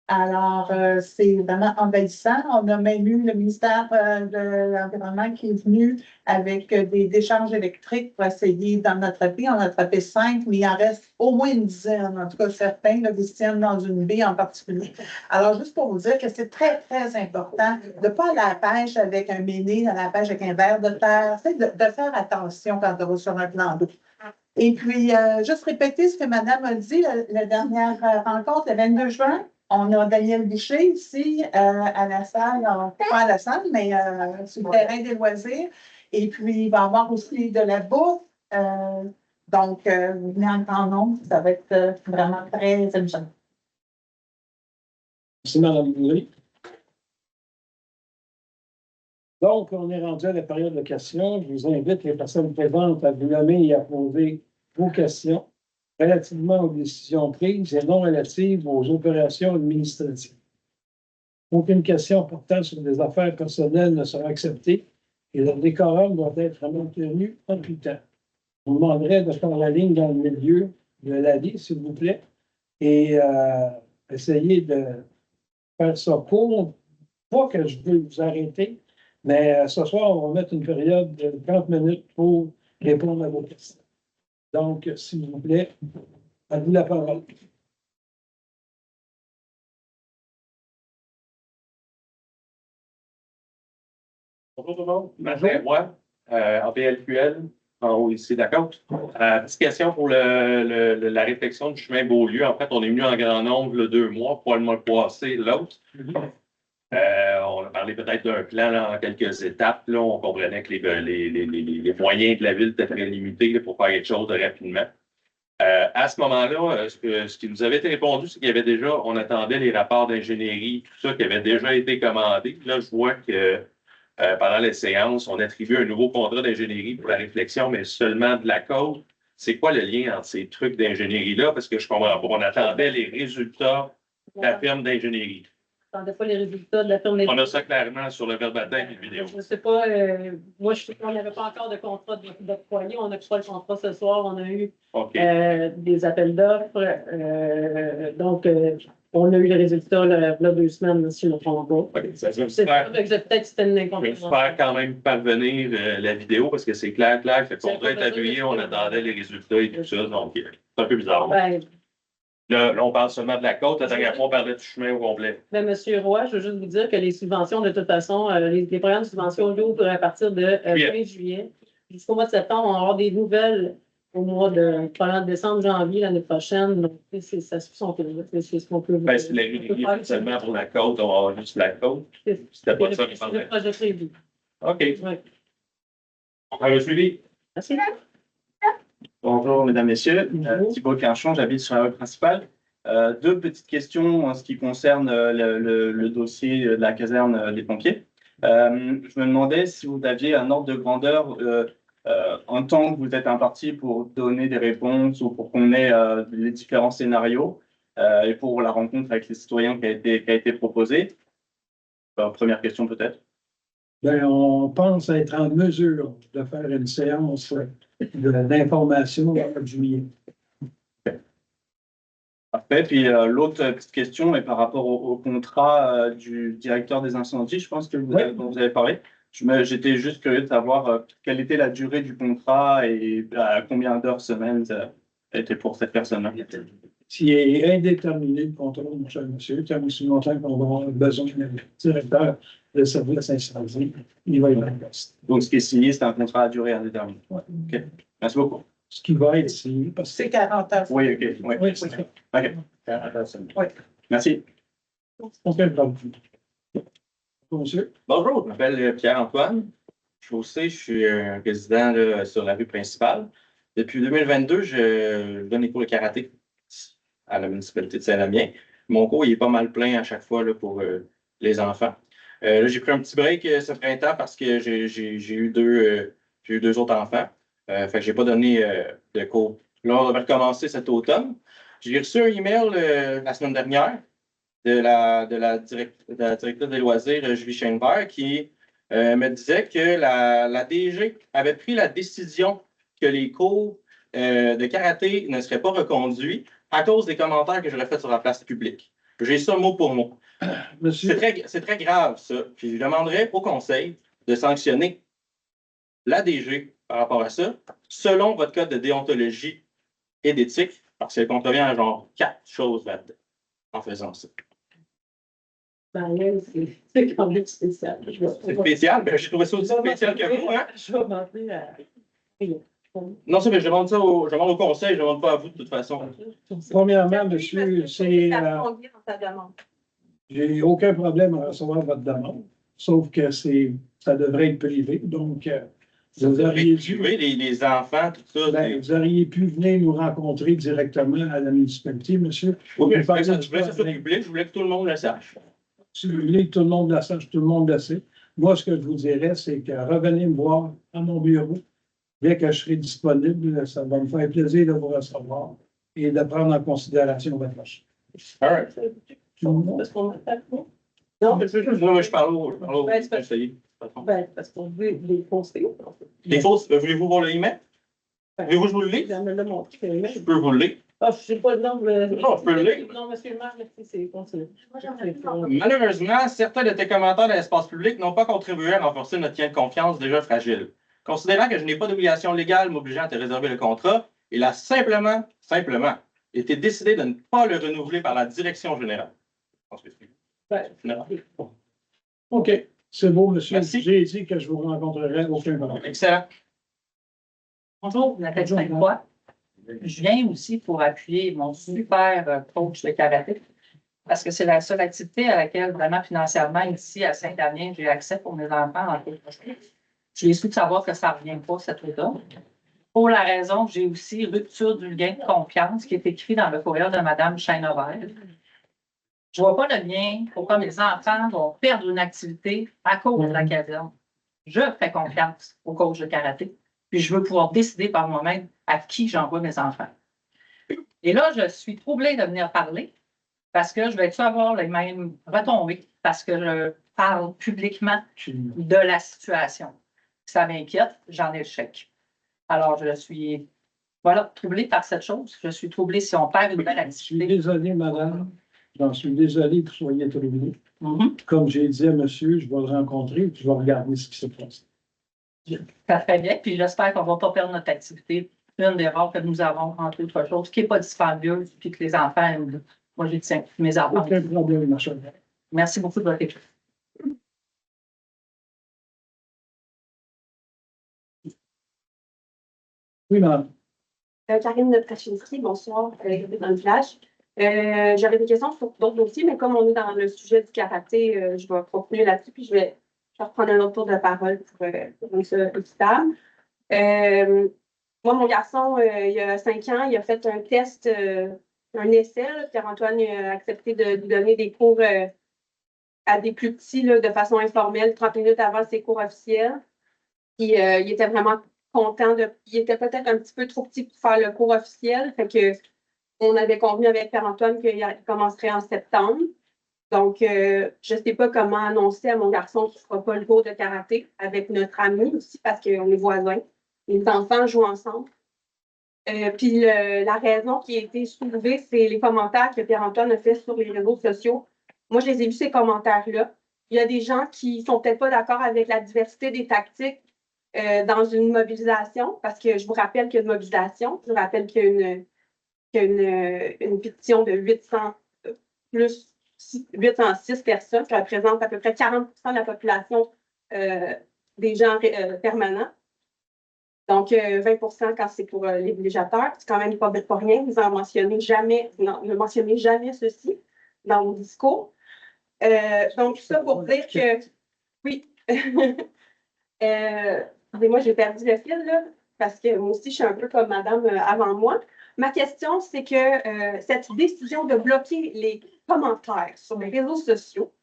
Alors, c'est vraiment envahissant. On a même eu le ministère de l'Environnement qui est venu avec des décharges électriques pour essayer d'en attraper. On a attrapé 5, mais il en reste au moins une dizaine. En tout cas, certains là, qui se tiennent dans une baie en particulier. Alors, juste pour vous dire que c'est très, très important de ne pas aller à la pêche avec un méné, à la pêche avec un verre de terre. De faire attention quand on va sur un plan d'eau. Et puis, juste répéter ce que Madame a dit la dernière rencontre, le 22 juin. On a Daniel Bichet ici à la salle, pas à la salle, mais sur le terrain des loisirs. Et puis, il va y avoir aussi de la bouffe. Donc, vous venez en grand nombre, ça va être vraiment très amusant. Merci, Mme Boulay. Donc, on est rendu à la période de questions. Je vous invite les personnes présentes à vous nommer et à poser vos questions relativement aux décisions prises et non relatives aux opérations administratives. Aucune question portant sur des affaires personnelles ne sera acceptée et le décorum doit être maintenu en tout temps. Je vous demanderai de faire la ligne dans le milieu de l'avis, s'il vous plaît, et essayez de faire ça court. Pas que je veux vous arrêter, mais ce soir, on va mettre une période de 30 minutes pour répondre à vos questions. Donc, s'il vous plaît, à vous la parole. Bonjour tout le monde, Martin Roy, APLQL, en haut ici, d'accord? Petite question pour la réflexion du chemin Beaulieu. En fait, on est venu en grand nombre le 2 mois, pas le mois passé, l'autre. On a parlé peut-être d'un plan là, en quelques étapes. Là, on comprenait que les moyens de la ville étaient très limités là, pour faire quelque chose de rapidement. À ce moment-là, ce qui nous avait été répondu, c'est qu'il y avait déjà, on attendait les rapports d'ingénierie, tout ça qui avait déjà été commandé. Là, je vois que pendant les séances, on attribue un nouveau contrat d'ingénierie pour la réflexion, mais seulement de la côte. C'est quoi le lien entre ces trucs d'ingénierie-là? Parce que je comprends pas. On attendait les résultats de la firme d'ingénierie. On n'attendait pas les résultats de la firme On a ça clairement sur le verbatim et la vidéo. Je ne sais pas, moi, on n'avait pas encore de contrat d'octroi. On a reçu le contrat ce soir. On a eu des appels d'offres. Donc, on a eu les résultats là, 2 semaines, si je ne me trompe pas. Peut-être que c'était une incompréhension. Je vais faire quand même parvenir la vidéo parce que c'est clair que le contrat est appuyé, on attendait les résultats et tout ça. Donc, c'est un peu bizarre. Là, on parle seulement de la côte. La dernière fois, on parlait du chemin au complet. Mais M. Roy, je veux juste vous dire que les subventions, de toute façon, les programmes de subventions ouvrent à partir de fin juillet. Jusqu'au mois de septembre, on va avoir des nouvelles au mois de décembre, janvier l'année prochaine. Donc, ça suit son cours. C'est ce qu'on peut Ben, c'est la réunion seulement pour la côte, on va avoir juste la côte. C'était pas ça que je parlais. C'est le projet prévu. OK. Oui. On fait le suivi. Merci. Bonjour, mesdames, messieurs. Bonjour. Thibaut Quinchon, j'habite sur la rue principale. 2 petites questions en ce qui concerne le dossier de la caserne des pompiers. Je me demandais si vous aviez un ordre de grandeur en temps que vous êtes imparti pour donner des réponses ou pour qu'on ait les différents scénarios et pour la rencontre avec les citoyens qui a été proposée. Première question peut-être. Bien, on pense être en mesure de faire une séance d'information au mois de juillet. Parfait. Puis l'autre petite question est par rapport au contrat du directeur des incendies, je pense que dont vous avez parlé. J'étais juste curieux de savoir quelle était la durée du contrat et combien d'heures semaine ça a été pour cette personne-là. S'il est indéterminé le contrat, mon cher monsieur, tant aussi longtemps qu'on va avoir besoin d'un directeur de service incendie, il va être en poste. Donc, ce qui est signé, c'est un contrat à durée indéterminée. Ouais. OK. Merci beaucoup. Ce qui va être signé, parce que C'est 40 heures. Oui, OK. oui, OK. c'est ça. Oui. Merci. OK, donc. Monsieur? Bonjour, je m'appelle Pierre-Antoine. Je suis un résident là, sur la rue principale. Depuis 2022, je donne des cours de karaté à la municipalité de Saint-Lamien. Mon cours il est pas mal plein à chaque fois là, pour les enfants. Là, j'ai pris un petit break ce printemps parce que j'ai eu 2 autres enfants. Fait que j'ai pas donné de cours. Là, on va recommencer cet automne. J'ai reçu un email la semaine dernière de la directrice des loisirs, Julie Schoenberg, qui me disait que la DG avait pris la décision que les cours de karaté ne seraient pas reconduits à cause des commentaires que j'aurais faits sur la place publique. J'ai ça mot pour mot. Monsieur? C'est très grave, ça. Puis je demanderais au conseil de sanctionner la DG par rapport à ça, selon votre code de déontologie et d'éthique, parce qu'elle contrevient à genre 4 choses là-dedans en faisant ça. Ben là, c'est quand même spécial. C'est spécial, mais j'ai trouvé ça aussi spécial que vous, hein? Je vais mentir à rien. Non, ça, mais je demande au conseil, je ne demande pas à vous de toute façon. Premièrement, monsieur, c'est. Combien dans ta demande? J'ai aucun problème à recevoir votre demande, sauf que ça devrait être privé. Donc, Vous auriez dû, privé, les enfants, tout ça. ben, vous auriez pu venir nous rencontrer directement à la municipalité, monsieur. Oui, mais Vous je voulais parlez que ça soit public, je voulais que tout le monde le sache. Si vous voulez que tout le monde la sache, tout le monde le sait. Moi, ce que je vous dirais, c'est que revenez me voir à mon bureau. Dès que je serai disponible, ça va me faire plaisir de vous recevoir et de prendre en considération votre recherche. All right. Parce qu'on a fait, non? Non, mais je parle au Ben, c'est pas- conseiller. Ben, parce qu'on veut les conseiller. Les fausses, voulez-vous voir le email? Voulez-vous que je vous le lise? J'en ai montré. Je peux vous le lire. Ah, je sais pas le nom. Non, je peux le lire. Non, monsieur le maire, merci, c'est continu. Malheureusement, certains de tes commentaires dans l'espace public n'ont pas contribué à renforcer notre lien de confiance déjà fragile. Considérant que je n'ai pas d'obligation légale m'obligeant à te réserver le contrat, il a simplement été décidé de ne pas le renouveler par la direction générale. Je pense que c'est général. OK. C'est beau, monsieur. Merci. J'ai dit que je vous rencontrerai aucun problème. Excellent. Bonjour, Nathalie Sainte-Croix. Je viens aussi pour appuyer mon super coach de karaté parce que c'est la seule activité à laquelle, vraiment financièrement, ici à Saint-Damien, j'ai accès pour mes enfants en fait. J'ai su de savoir que ça ne revient pas cet automne. Pour la raison que j'ai aussi rupture du lien de confiance qui est écrit dans le courriel de Mme Chêne-Aubert. Je ne vois pas le lien pourquoi mes enfants vont perdre une activité à cause de la caserne. Je fais confiance au coach de karaté. Puis je veux pouvoir décider par moi-même à qui j'envoie mes enfants. Et là, je suis troublée de venir parler parce que je vais avoir les mêmes retombées parce que je parle publiquement de la situation. Ça m'inquiète, j'en ai le chèque. Alors, je suis troublée par cette chose. Je suis troublée si on perd une belle Je suis activité. désolé, madame. J'en suis désolé que vous soyez troublé. Mhm. Comme j'ai dit à monsieur, je vais le rencontrer et je vais regarder ce qui se passe. Ça fait bien, puis j'espère qu'on ne va pas perdre notre activité. Une des rares que nous avons, entre autres choses, qui n'est pas dispendieuse, puis que les enfants aiment. Moi, j'y tiens, mes enfants. Aucun problème, ma chère. Merci beaucoup de votre écoute. Oui, madame. Karine Trachinski, bonsoir, dans le village. J'aurais des questions sur d'autres dossiers, mais comme on est dans le sujet du karaté, je vais continuer là-dessus, puis je vais reprendre un autre tour de parole pour rendre ça équitable. Moi, mon garçon, il y a 5 ans, il a fait un test, un essai. Pierre-Antoine a accepté de lui donner des cours à des plus petits là, de façon informelle, 30 minutes avant ses cours officiels. Puis il était vraiment content il était peut-être un petit peu trop petit pour faire le cours officiel. Fait que on avait convenu avec Pierre-Antoine qu'il commencerait en septembre. Donc, je ne sais pas comment annoncer à mon garçon qu'il ne fera pas le cours de karaté avec notre ami aussi, parce qu'on est voisins. Les enfants jouent ensemble. Puis la raison qui a été soulevée, c'est les commentaires que Pierre-Antoine a fait sur les réseaux sociaux. Moi, je les ai vus, ces commentaires-là. Il y a des gens qui ne sont peut-être pas d'accord avec la diversité des tactiques dans une mobilisation, parce que je vous rappelle qu'il y a une mobilisation. Je vous rappelle qu'il y a une pétition de 806 personnes qui représentent à peu près 40 de la population des gens permanents. Donc, 20 quand c'est pour les villégiateurs. C'est quand même pas rien. Vous ne mentionnez jamais ceci dans vos discours. Donc, ça pour dire que, oui, moi j'ai perdu le fil, là, parce que moi aussi, je suis un peu comme madame avant moi. Ma question, c'est que cette décision de bloquer les commentaires sur les réseaux sociaux,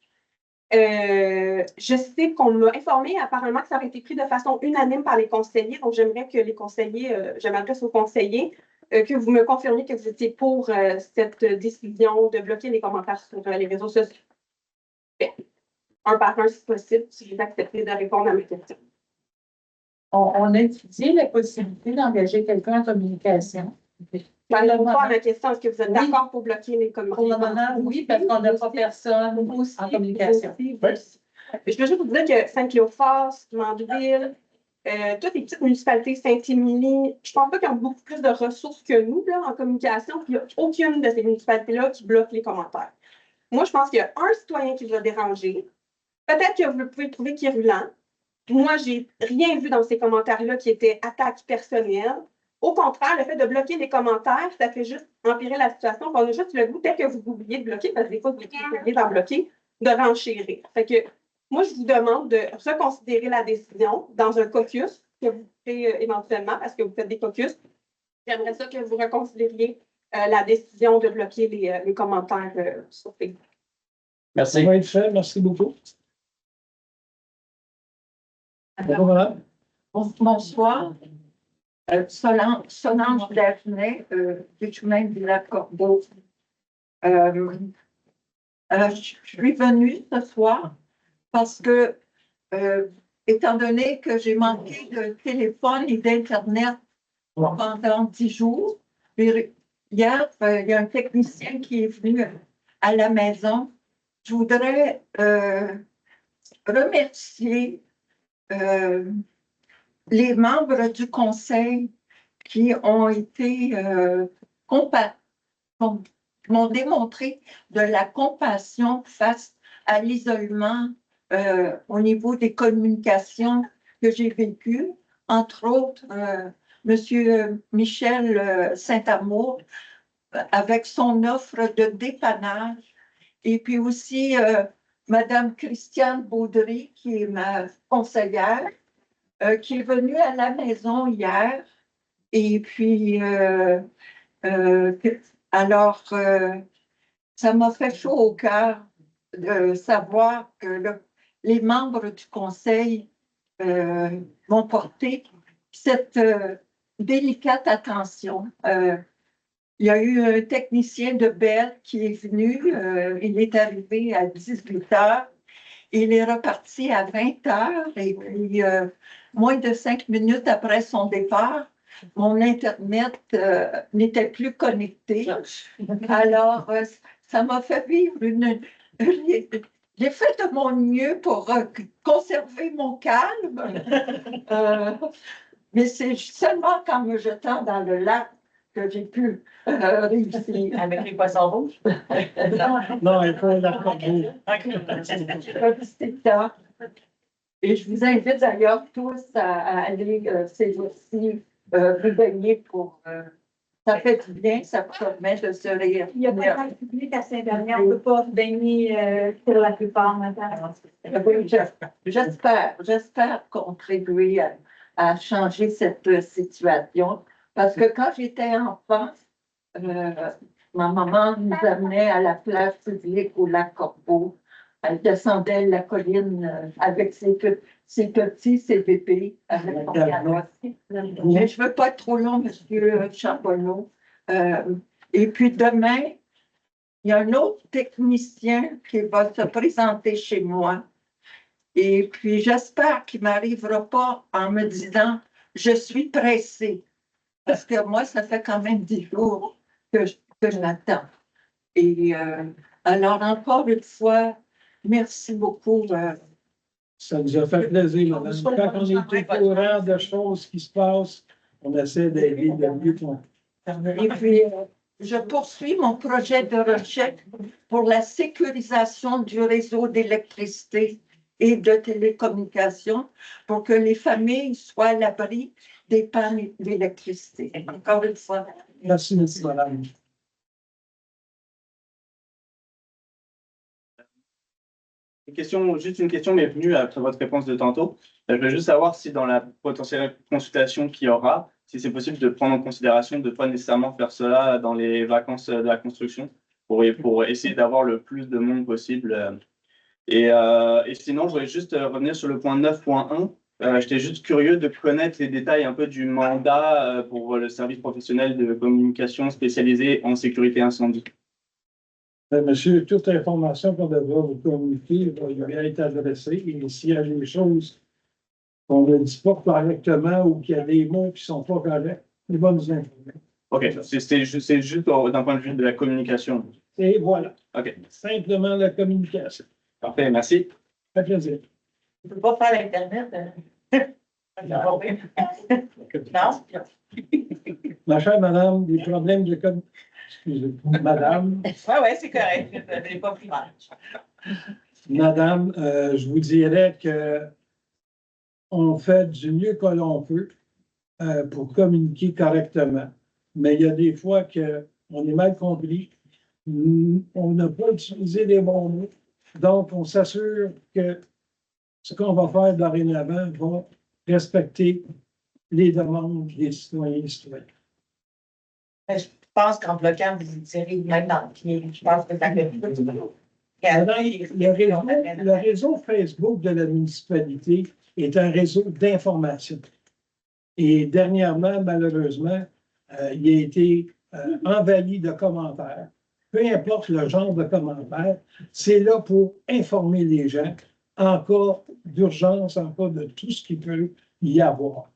je sais qu'on m'a informé apparemment que ça aurait été pris de façon unanime par les conseillers. Donc, j'aimerais que les conseillers, je m'adresse aux conseillers, que vous me confirmiez que vous étiez pour cette décision de bloquer les commentaires sur les réseaux sociaux. Un par un, si possible, si vous acceptez de répondre à mes questions. On a étudié la possibilité d'engager quelqu'un en communication. Je vais répondre à ma question. Est-ce que vous êtes d'accord pour bloquer les commentaires? Pour le moment, oui, parce qu'on n'a pas personne en communication. Je veux juste vous dire que Saint-Cléophas, Mandeville, toutes les petites municipalités, Saint-Émilie, je ne pense pas qu'ils ont beaucoup plus de ressources que nous là, en communication, puis il n'y a aucune de ces municipalités-là qui bloque les commentaires. Moi, je pense qu'il y a un citoyen qui vous a dérangé. Peut-être que vous pouvez le trouver virulent. Moi, je n'ai rien vu dans ces commentaires-là qui était attaque personnelle. Au contraire, le fait de bloquer les commentaires, ça fait juste empirer la situation. On a juste le goût, dès que vous oubliez de bloquer, parce que des fois, vous oubliez d'en bloquer, de renchérir. Fait que moi, je vous demande de reconsidérer la décision dans un caucus que vous ferez éventuellement, parce que vous faites des caucus. J'aimerais ça que vous reconsidériez la décision de bloquer les commentaires sur Facebook. Ça va être fait. Merci beaucoup. Bonjour, madame. Bonsoir. Solange Daphné, du chemin de la Corbeau. Je suis venue ce soir parce que, étant donné que j'ai manqué de téléphone et d'Internet pendant 10 jours, hier, il y a un technicien qui est venu à la maison. Je voudrais remercier les membres du conseil qui ont été m'ont démontré de la compassion face à l'isolement au niveau des communications que j'ai vécues, entre autres M. Michel Saint-Amour avec son offre de dépannage, et puis aussi Mme Christiane Baudry, qui est ma conseillère, qui est venue à la maison hier. Et puis, alors, ça m'a fait chaud au cœur de savoir que les membres du conseil m'ont porté cette délicate attention. Il y a eu un technicien de Bell qui est venu, il est arrivé à 18 heures, il est reparti à 20 heures, et puis moins de 5 minutes après son départ, mon Internet n'était plus connecté. Alors, ça m'a fait vivre j'ai fait de mon mieux pour conserver mon calme, mais c'est seulement qu'en me jetant dans le lac que j'ai pu réussir. Avec les poissons rouges? Non, il faut la regarder. Et je vous invite d'ailleurs tous à aller ces jours-ci rebaigner pour. Ça fait du bien, ça permet de se rire. Il n'y a pas de public à Saint-Denis, on ne peut pas baigner pour la plupart maintenant. Oui, j'espère contribuer à changer cette situation. Parce que quand j'étais enfant, ma maman nous amenait à la plage publique au lac Corbeau. Elle descendait la colline avec ses petits CPP. Mais je ne veux pas être trop long, M. Charbonneau. Et puis demain, il y a un autre technicien qui va se présenter chez moi. Et puis j'espère qu'il ne m'arrivera pas en me disant « je suis pressée ». Parce que moi, ça fait quand même 10 jours que je m'attends. Et alors, encore une fois, merci beaucoup. Ça nous a fait plaisir, madame. Quand on est au courant de choses qui se passent, on essaie d'aider de mieux qu'on. Et puis, je poursuis mon projet de recherche pour la sécurisation du réseau d'électricité et de télécommunications pour que les familles soient à l'abri des pannes d'électricité. Encore une fois. Merci, madame. Juste une question m'est venue après votre réponse de tantôt. Je veux juste savoir si dans la potentielle consultation qu'il y aura, si c'est possible de prendre en considération de ne pas nécessairement faire cela dans les vacances de la construction pour essayer d'avoir le plus de monde possible. Et sinon, je voudrais juste revenir sur le point 9.1. J'étais juste curieux de connaître les détails un peu du mandat pour le service professionnel de communication spécialisé en sécurité incendie. Monsieur, toute information qu'on devra vous communiquer va être adressée. Et s'il y a des choses qu'on ne dit pas correctement ou qu'il y a des mots qui ne sont pas corrects, il va nous informer. OK, c'est juste d'un point de vue de la communication. Et voilà. OK. Simplement la communication. Parfait, merci. Ça fait plaisir. On ne peut pas faire l'Internet. Non? Ma chère madame, des problèmes de code. Excusez, madame. Oui, c'est correct. Je n'ai pas pris mal. Madame, je vous dirais que on fait du mieux que l'on peut pour communiquer correctement. Mais il y a des fois qu'on est mal compris. On n'a pas utilisé les bons mots. Donc, on s'assure que ce qu'on va faire dorénavant va respecter les demandes des citoyens et citoyennes. Je pense qu'en bloquant, vous y tirez même dans le pied. Je pense que ça fait plus. Le réseau Facebook de la municipalité est un réseau d'information. Et dernièrement, malheureusement, il a été envahi de commentaires. Peu importe le genre de commentaires, c'est là pour informer les gens en cas d'urgence, en cas de tout ce qu'il peut y avoir.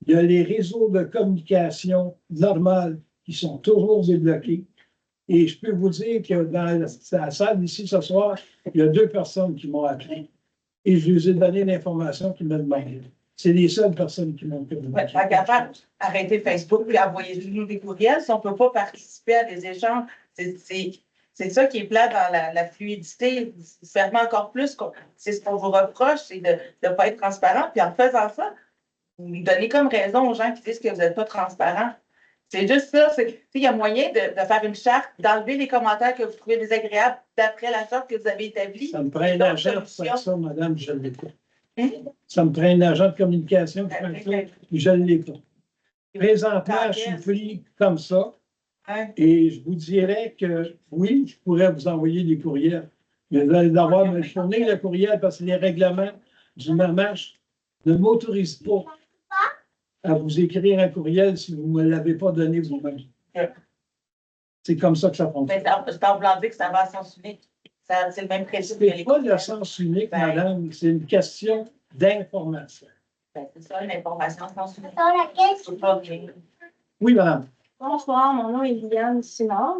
Il y a les réseaux de communication normales qui sont toujours débloqués. Et je peux vous dire que dans la salle ici ce soir, il y a 2 personnes qui m'ont appelé et je lui ai donné l'information qu'ils me demandaient. C'est les seules personnes qui m'ont permis. Ouais, capable arrêter Facebook et envoyer-nous des courriels si on ne peut pas participer à des échanges. C'est ça qui est plat dans la fluidité. Fermer encore plus, c'est ce qu'on vous reproche, c'est de ne pas être transparent. Puis en faisant ça, vous donnez comme raison aux gens qui disent que vous n'êtes pas transparent. C'est juste ça. Il y a moyen de faire une charte, d'enlever les commentaires que vous trouvez désagréables d'après la charte que vous avez établie. Ça me prend un agent pour faire ça, madame, je ne l'ai pas. Ça me prend un agent de communication pour faire ça, je ne l'ai pas. Présentement, je suis pris comme ça. Et je vous dirais que oui, je pourrais vous envoyer des courriels. Mais vous allez devoir me fournir le courriel parce que les règlements du MAMACH ne m'autorisent pas à vous écrire un courriel si vous ne me l'avez pas donné vous-même. C'est comme ça que ça fonctionne. Mais je parle blanc que ça va à sens unique. C'est le même principe que les C'est pas le sens unique, madame. C'est une question d'information. C'est ça, l'information sens unique. Oui, madame. Bonsoir, mon nom est Liliane Simard.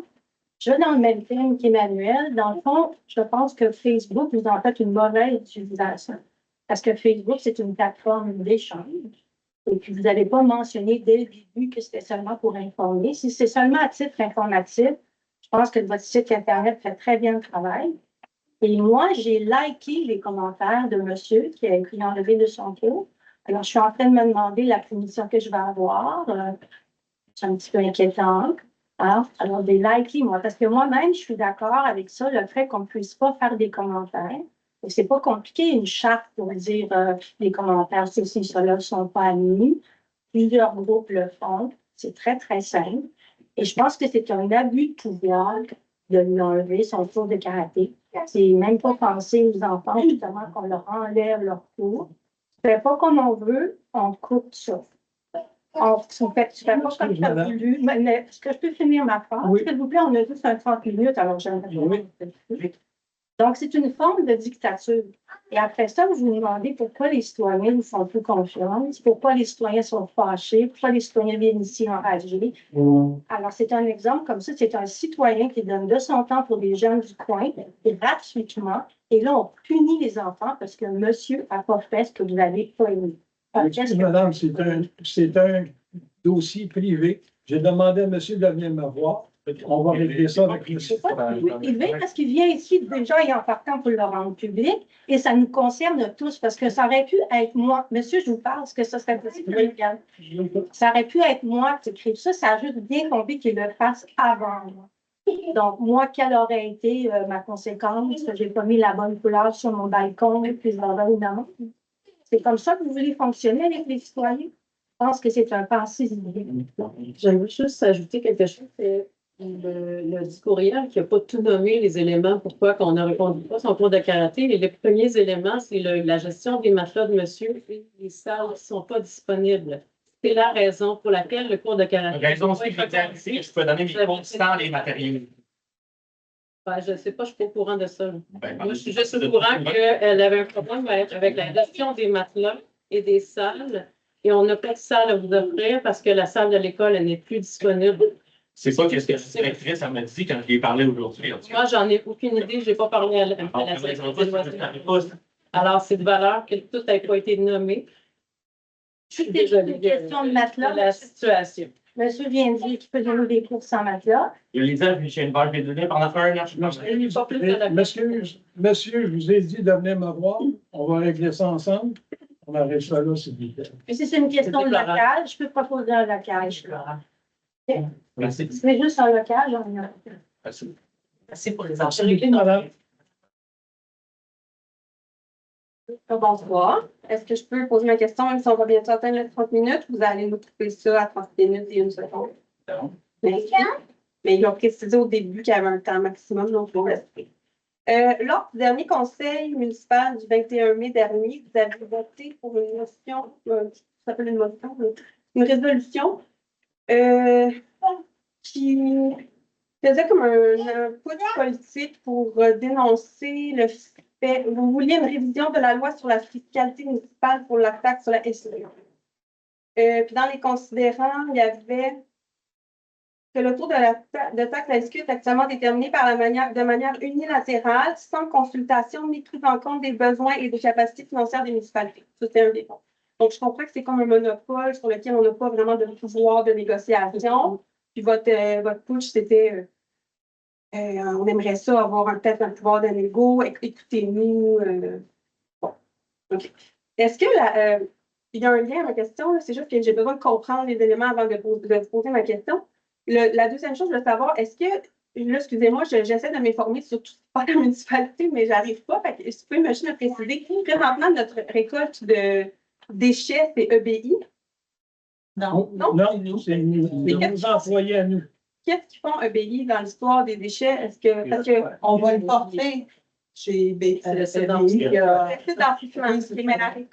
Je vais dans le même thème qu'Emmanuel. Dans le fond, je pense que Facebook, vous en faites une mauvaise utilisation. Parce que Facebook, c'est une plateforme d'échange. Et puis, vous n'avez pas mentionné dès le début que c'était seulement pour informer. Si c'est seulement à titre informatif, je pense que votre site Internet fait très bien le travail. Et moi, j'ai liké les commentaires de monsieur qui a écrit enlevé de son cours. Alors, je suis en train de me demander la punition que je vais avoir. C'est un petit peu inquiétant. Hein? Alors, des likes, moi, parce que moi-même, je suis d'accord avec ça, le fait qu'on ne puisse pas faire des commentaires. Et c'est pas compliqué, une charte pour dire les commentaires, ceci, cela ne sont pas admis. Plusieurs groupes le font. C'est très, très simple. Et je pense que c'est un abus de pouvoir de lui enlever son cours de karaté. C'est même pas penser aux enfants, justement, qu'on leur enlève leur cours. Tu ne fais pas comme on veut, on coupe ça. Tu ne fais pas comme tu as voulu. Mais est-ce que je peux finir ma phrase? Oui. S'il vous plaît, on a juste un 30 minutes, alors j'aimerais bien. Donc, c'est une forme de dictature. Et après ça, vous vous demandez pourquoi les citoyens nous font plus confiance, pourquoi les citoyens sont fâchés, pourquoi les citoyens viennent ici enragés. Alors, c'est un exemple comme ça. C'est un citoyen qui donne de son temps pour des jeunes du coin, gratuitement. Et là, on punit les enfants parce que monsieur n'a pas fait ce que vous n'avez pas aimé. Madame, c'est un dossier privé. J'ai demandé à monsieur de venir me voir. On va régler ça avec le site. Il vient parce qu'il vient ici déjà et en partant pour le rendre public et ça nous concerne tous parce que ça aurait pu être moi. Monsieur, je vous parle parce que ça serait possible. Ça aurait pu être moi qui écris ça. Ça a juste bien compris qu'il le fasse avant moi. Donc, moi, quelle aurait été ma conséquence? Je n'ai pas mis la bonne couleur sur mon balcon et puis évidemment. C'est comme ça que vous voulez fonctionner avec les citoyens? Je pense que c'est un passé idée. J'aimerais juste ajouter quelque chose. Le dit courriel qui n'a pas tout nommé les éléments pourquoi on ne répondu pas son cours de karaté. Et les premiers éléments, c'est la gestion des matelas de monsieur et les salles qui ne sont pas disponibles. C'est la raison pour laquelle le cours de karaté. La raison, c'est que je peux donner mes cours sans les matériaux. Ben, je ne sais pas, je ne suis pas au courant de ça. Moi, je suis juste au courant qu'elle avait un problème avec la gestion des matelas et des salles. Et on n'a pas de salle à vous offrir parce que la salle de l'école n'est plus disponible. C'est pas ce que la directrice m'a dit quand je lui ai parlé aujourd'hui. Moi, j'en ai aucune idée. Je n'ai pas parlé à la directrice des loisirs. Alors, c'est de valeur que tout n'a pas été nommé. C'est juste une question de matelas. La situation. Monsieur vient de dire qu'il peut donner des cours sans matelas. Je lui disais, j'ai une vache de pendant un an. Monsieur, je vous ai dit de venir me voir. On va régler ça ensemble. On arrête ça là, s'il vous plaît. Puis si c'est une question de local, je peux proposer un local. Merci. C'est juste un local, j'en ai un. Merci pour les enchères. Madame. Bonsoir. Est-ce que je peux poser ma question, même si on va bientôt atteindre les 30 minutes? Vous allez nous couper ça à 30 minutes et 1 seconde. Merci. Mais ils ont précisé au début qu'il y avait un temps maximum, donc je vais rester. Lors du dernier conseil municipal du 21 mai dernier, vous avez voté pour une motion, ça s'appelle une motion, une résolution qui faisait comme un putsch politique pour dénoncer le fait. Vous vouliez une révision de la loi sur la fiscalité municipale pour la taxe sur la SE. Puis dans les considérants, il y avait que le taux de taxe à SQ est actuellement déterminé de manière unilatérale, sans consultation ni prise en compte des besoins et des capacités financières des municipalités. Ça, c'est un des points. Donc, je comprends que c'est comme un monopole sur lequel on n'a pas vraiment de pouvoir de négociation. Puis votre push, c'était on aimerait ça avoir peut-être un pouvoir de négo, écoutez-nous. Bon, OK. Est-ce que il y a un lien à ma question? C'est juste que j'ai besoin de comprendre les éléments avant de poser ma question. La deuxième chose, je veux savoir, est-ce que, là, excusez-moi, j'essaie de m'informer sur tout ce qui la municipalité, mais j'arrive pas. Fait que, est-ce que vous pouvez me juste me préciser, présentement, notre récolte de déchets, c'est EBI? Non. Non, c'est nos employés à nous. Qu'est-ce qu'ils font EBI dans l'histoire des déchets? Est-ce que, parce que On va le porter chez EBI. c'est dans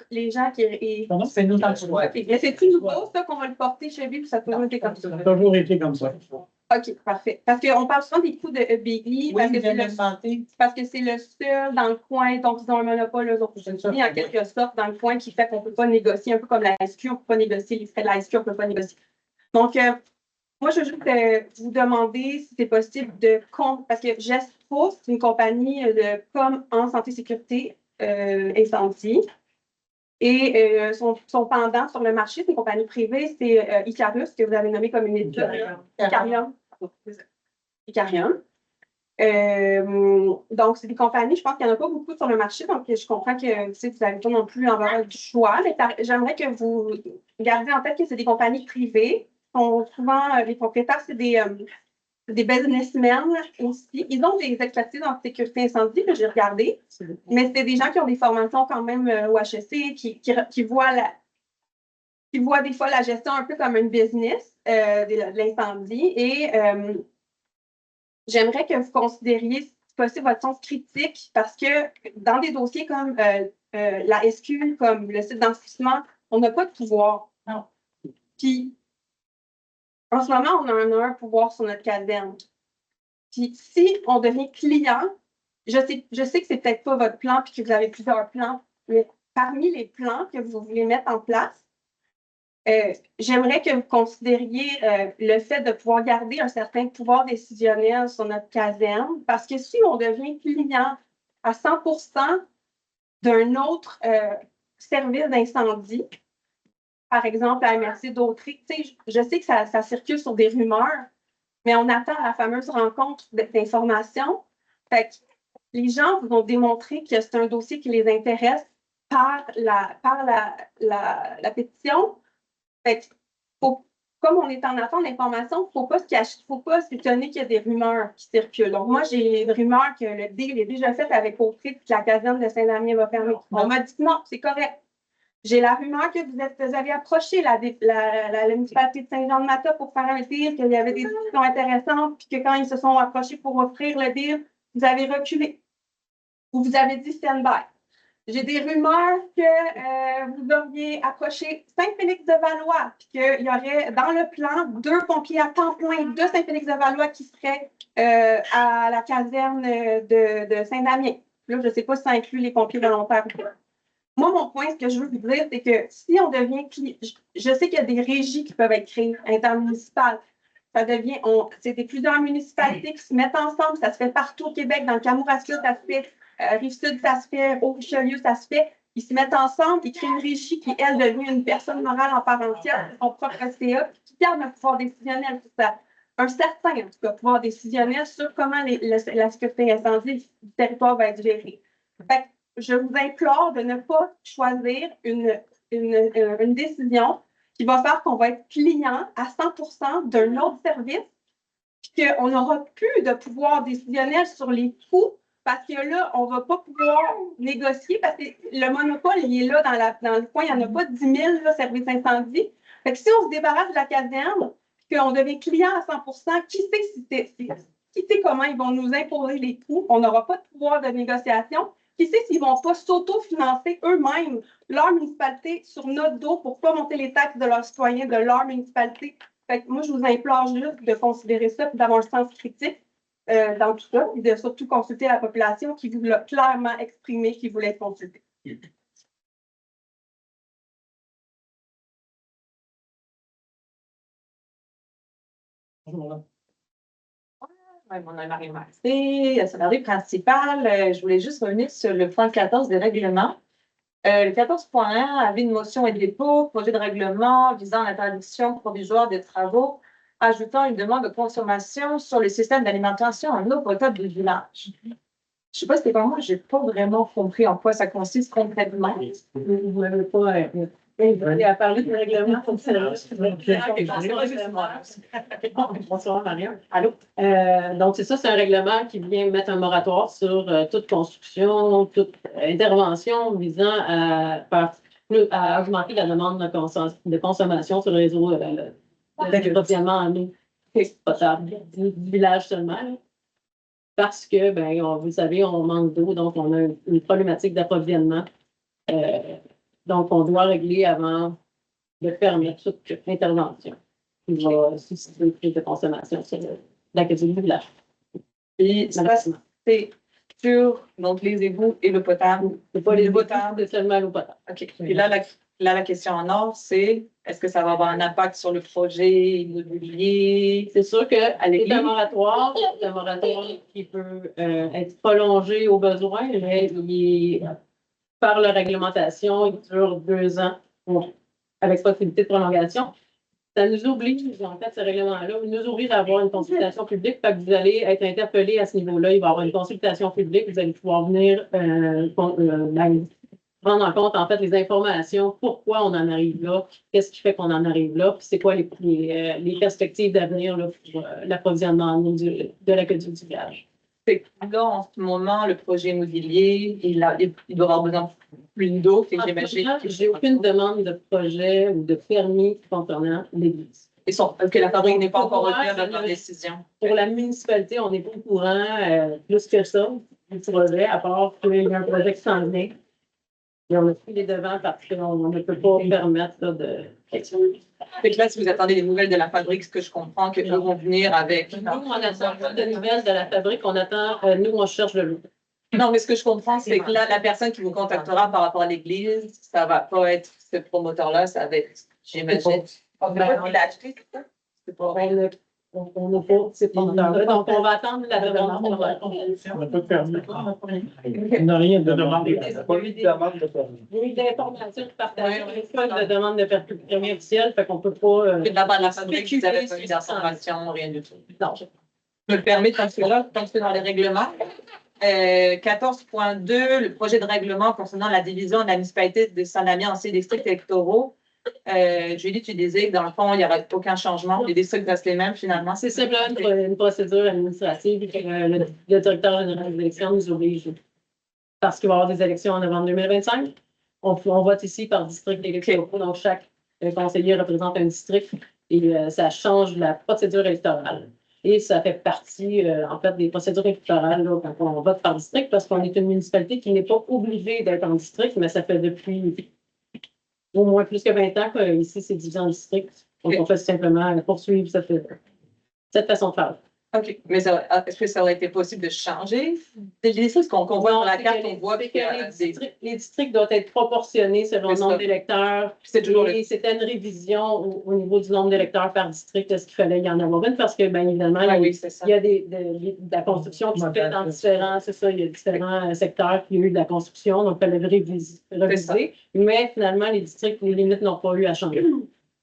les gens qui. C'est nous dans le choix. Mais c'est-tu nouveau, ça, qu'on va le porter chez EBI, puis ça a toujours été comme ça? Ça a toujours été comme ça. OK, parfait. Parce qu'on parle souvent des coûts de EBI, Oui, parce que c'est le seul dans le coin, donc ils ont un monopole, eux autres, en quelque sorte, dans le coin, qui fait qu'on ne peut pas négocier, un peu comme la SQ, on ne peut pas négocier les frais de la SQ, on ne peut pas négocier. Donc, moi, je veux juste vous demander si c'est possible parce que GESPRO, c'est une compagnie de com en santé sécurité incendie. Et son pendant sur le marché, c'est une compagnie privée, c'est Icarus, que vous avez nommé comme une étude. Icarium. Donc, c'est des compagnies, je pense qu'il n'y en a pas beaucoup sur le marché, donc je comprends que vous n'avez pas non plus en avoir du choix, mais j'aimerais que vous gardiez en tête que c'est des compagnies privées. Souvent, les propriétaires, c'est des businessmen aussi. Ils ont des expertises en sécurité incendie, que j'ai regardé, mais c'est des gens qui ont des formations quand même au HEC, qui voient des fois la gestion un peu comme une business de l'incendie. Et j'aimerais que vous considériez, si possible, votre sens critique, parce que dans des dossiers comme la SQ, comme le site d'enfouissement, on n'a pas de pouvoir. Non. Puis, en ce moment, on a un pouvoir sur notre caserne. Puis, si on devient client, je sais que c'est peut-être pas votre plan puis que vous avez plusieurs plans, mais parmi les plans que vous voulez mettre en place, j'aimerais que vous considériez le fait de pouvoir garder un certain pouvoir décisionnel sur notre caserne, parce que si on devient client à 100% d'un autre service d'incendie, par exemple, à MRC d'Autrey, je sais que ça circule sur des rumeurs, mais on attend la fameuse rencontre d'information. Fait que les gens vont démontrer que c'est un dossier qui les intéresse par la pétition. Fait que comme on est en attente d'information, il ne faut pas se cacher, il ne faut pas s'étonner qu'il y a des rumeurs qui circulent. Donc, moi, j'ai des rumeurs que le deal est déjà fait avec Autrey et que la caserne de Saint-Damien va fermer. On m'a dit que non, c'est correct. J'ai la rumeur que vous avez approché la municipalité de Saint-Jean-de-Mata pour faire un deal, qu'il y avait des discussions intéressantes, puis que quand ils se sont approchés pour offrir le deal, vous avez reculé. Ou vous avez dit stand-by. J'ai des rumeurs que vous auriez approché Saint-Félix-de-Valois, puis qu'il y aurait dans le plan 2 pompiers à temps plein de Saint-Félix-de-Valois qui seraient à la caserne de Saint-Damien. Là, je ne sais pas si ça inclut les pompiers volontaires ou pas. Moi, mon point, ce que je veux vous dire, c'est que si on devient je sais qu'il y a des régies qui peuvent être créées intermunicipales. Ça devient, c'est plusieurs municipalités qui se mettent ensemble. Ça se fait partout au Québec. Dans le Kamouraska, ça se fait. Rive-Sud, ça se fait. Haut-Richelieu, ça se fait. Ils se mettent ensemble, ils créent une régie qui, elle, devient une personne morale en part entière, son propre SCA, qui garde un pouvoir décisionnel sur ça. Un certain, en tout cas, pouvoir décisionnel sur comment la sécurité incendie du territoire va être gérée. Fait que je vous implore de ne pas choisir une décision qui va faire qu'on va être client à 100% d'un autre service, puis qu'on n'aura plus de pouvoir décisionnel sur les coûts, parce que là, on ne va pas pouvoir négocier parce que le monopole, il est là dans le coin. Il n'y en a pas 10 000 là, services incendie. Fait que si on se débarrasse de la caserne, qu'on devient client à 100 qui sait comment ils vont nous imposer les coûts? On n'aura pas de pouvoir de négociation. Qui sait s'ils ne vont pas s'auto-financer eux-mêmes leur municipalité sur notre dos pour ne pas monter les taxes de leurs citoyens de leur municipalité? Fait que moi, je vous implore juste de considérer ça et d'avoir un sens critique dans tout ça, et de surtout consulter la population qui vous l'a clairement exprimé qu'il voulait être consultée. Ouais, mon nom est Marie Marcy, salariée principale. Je voulais juste revenir sur le point 14 des règlements. Le 14.1, avis de motion et de dépôt, projet de règlement visant l'interdiction provisoire des travaux, ajoutant une demande de consommation sur le système d'alimentation en eau potable du village. Je ne sais pas si c'est comme moi, je n'ai pas vraiment compris en quoi ça consiste concrètement. Vous n'avez pas à parler du règlement comme ça. Bonsoir, Marianne. Allô? Donc, c'est ça, c'est un règlement qui vient mettre un moratoire sur toute construction, toute intervention visant à augmenter la demande de consommation sur le réseau d'approvisionnement en eau potable du village seulement. Là. Parce que, vous le savez, on manque d'eau, donc on a une problématique d'approvisionnement. Donc, on doit régler avant de permettre toute intervention qui va susciter une prise de consommation sur la qualité du village. Puis, c'est sur donc, les égouts et l'eau potable. C'est pas les égouts potable, c'est seulement l'eau potable. OK. Puis là, la question en or, c'est est-ce que ça va avoir un impact sur le projet immobilier? C'est sûr que c'est un moratoire qui peut être prolongé au besoin, mais il est par la réglementation, il dure 2 ans avec possibilité de prolongation. Ça nous oblige, en fait, ce règlement-là, nous oblige à avoir une consultation publique. Fait que vous allez être interpellé à ce niveau-là. Il va y avoir une consultation publique. Vous allez pouvoir venir prendre en compte, en fait, les informations, pourquoi on en arrive là, qu'est-ce qui fait qu'on en arrive là, puis c'est quoi les perspectives d'avenir pour l'approvisionnement en eau de l'aqueduc du village. Là, en ce moment, le projet immobilier, il doit avoir besoin de plus d'eau. J'ai aucune demande de projet ou de permis concernant l'église. Que la fabrique n'est pas encore retenue dans leur décision. Pour la municipalité, on n'est pas au courant plus que ça du projet, à part qu'il y a un projet qui s'en vient. Et on a pris les devants parce qu'on ne peut pas permettre là, de. Fait que là, si vous attendez des nouvelles de la fabrique, ce que je comprends, qu'ils vont venir avec. Nous, on n'attend pas de nouvelles de la fabrique, on attend, nous, on cherche de l'eau. Non, mais ce que je comprends, c'est que là, la personne qui vous contactera par rapport à l'église, ça ne va pas être ce promoteur-là, ça va être, j'imagine. On ne peut pas l'acheter, c'est ça? C'est pas vrai. On n'a pas ces promoteurs-là. Donc, on va attendre la demande. On n'a pas de permis. On n'a rien de demandé. demandé. On n'a pas eu de demande de permis. Il y a eu d'informations de partage. On n'a pas de demande de permis officiel, fait qu'on ne peut pas. De la part de la fabrique, vous n'avez pas eu d'informations, rien du tout. Non. Je me permets de penser là, tant que c'est dans les règlements. 14.2, le projet de règlement concernant la division de la municipalité de Saint-Damien en 6 districts électoraux. Julie, tu disais que dans le fond, il n'y aura aucun changement. Les districts restent les mêmes finalement. C'est simplement une procédure administrative que le directeur général des élections nous oblige. Parce qu'il va y avoir des élections en novembre 2025. On vote ici par district électoraux. Donc, chaque conseiller représente un district et ça change la procédure électorale. Et ça fait partie, en fait, des procédures électorales là, quand on vote par district parce qu'on est une municipalité qui n'est pas obligée d'être en district, mais ça fait depuis au moins plus que 20 ans qu'ici, c'est divisé en districts. Donc, on fait simplement poursuivre cette façon de faire. OK. Mais est-ce que ça aurait été possible de changer des districts? Qu'on voit dans la carte, on voit que les districts doivent être proportionnés selon le nombre d'électeurs. C'était une révision au niveau du nombre d'électeurs par district. Est-ce qu'il fallait y en avoir une? Parce que, bien évidemment, il y a de la construction qui se fait dans différents, il y a différents secteurs qui ont eu de la construction, donc il fallait réviser. Mais finalement, les districts, les limites n'ont pas eu à changer.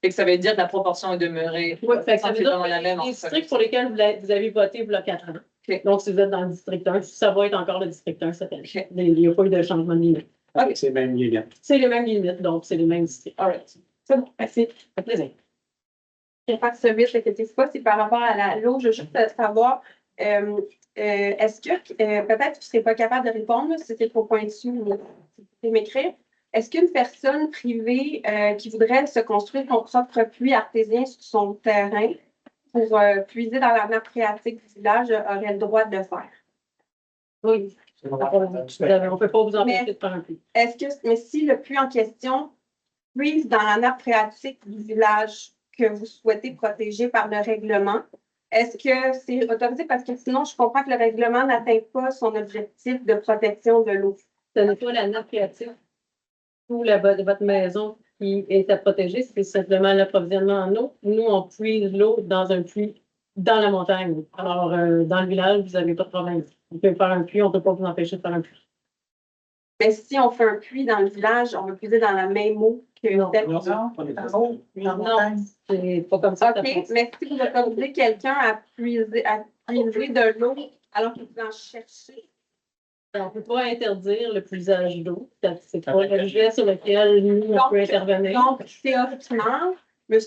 Et que ça veut dire que la proportion est demeurée. Oui, ça veut dire que les districts pour lesquels vous avez voté il y a 4 ans. Okay. Donc, si vous êtes dans le district 1, ça va être encore le district 1 cette année. Okay. Il n'y a pas eu de changement de limite. Okay. C'est les mêmes limites. C'est les mêmes limites, donc c'est les mêmes districts. All right. C'est bon, merci. Ça fait plaisir. Je vais faire ce vite, c'est par rapport à l'eau. Je veux juste savoir, est-ce que, peut-être que tu ne serais pas capable de répondre, là, si c'était trop pointu, ou si tu peux m'écrire. Est-ce qu'une personne privée qui voudrait se construire son propre puits artésien sur son terrain pour puiser dans la nappe phréatique du village aurait le droit de le faire? Oui. On ne peut pas vous empêcher de faire un puits. Mais si le puits en question puise dans la nappe phréatique du village que vous souhaitez protéger par le règlement, est-ce que c'est autorisé? Parce que sinon, je comprends que le règlement n'atteint pas son objectif de protection de l'eau. Ce n'est pas la nappe phréatique ou la bas de votre maison qui est à protéger, c'est simplement l'approvisionnement en eau. Nous, on puise l'eau dans un puits dans la montagne. Alors, dans le village, vous n'avez pas de problème. Vous pouvez faire un puits, on ne peut pas vous empêcher de faire un puits. Mais si on fait un puits dans le village, on va puiser dans la même eau que celle non, non, c'est pas comme ça. OK, mais si vous autorisez quelqu'un à puiser de l'eau alors qu'il peut en chercher. On ne peut pas interdire le puisage d'eau. C'est pas l'objet sur lequel nous, on peut intervenir. Donc, théoriquement, M.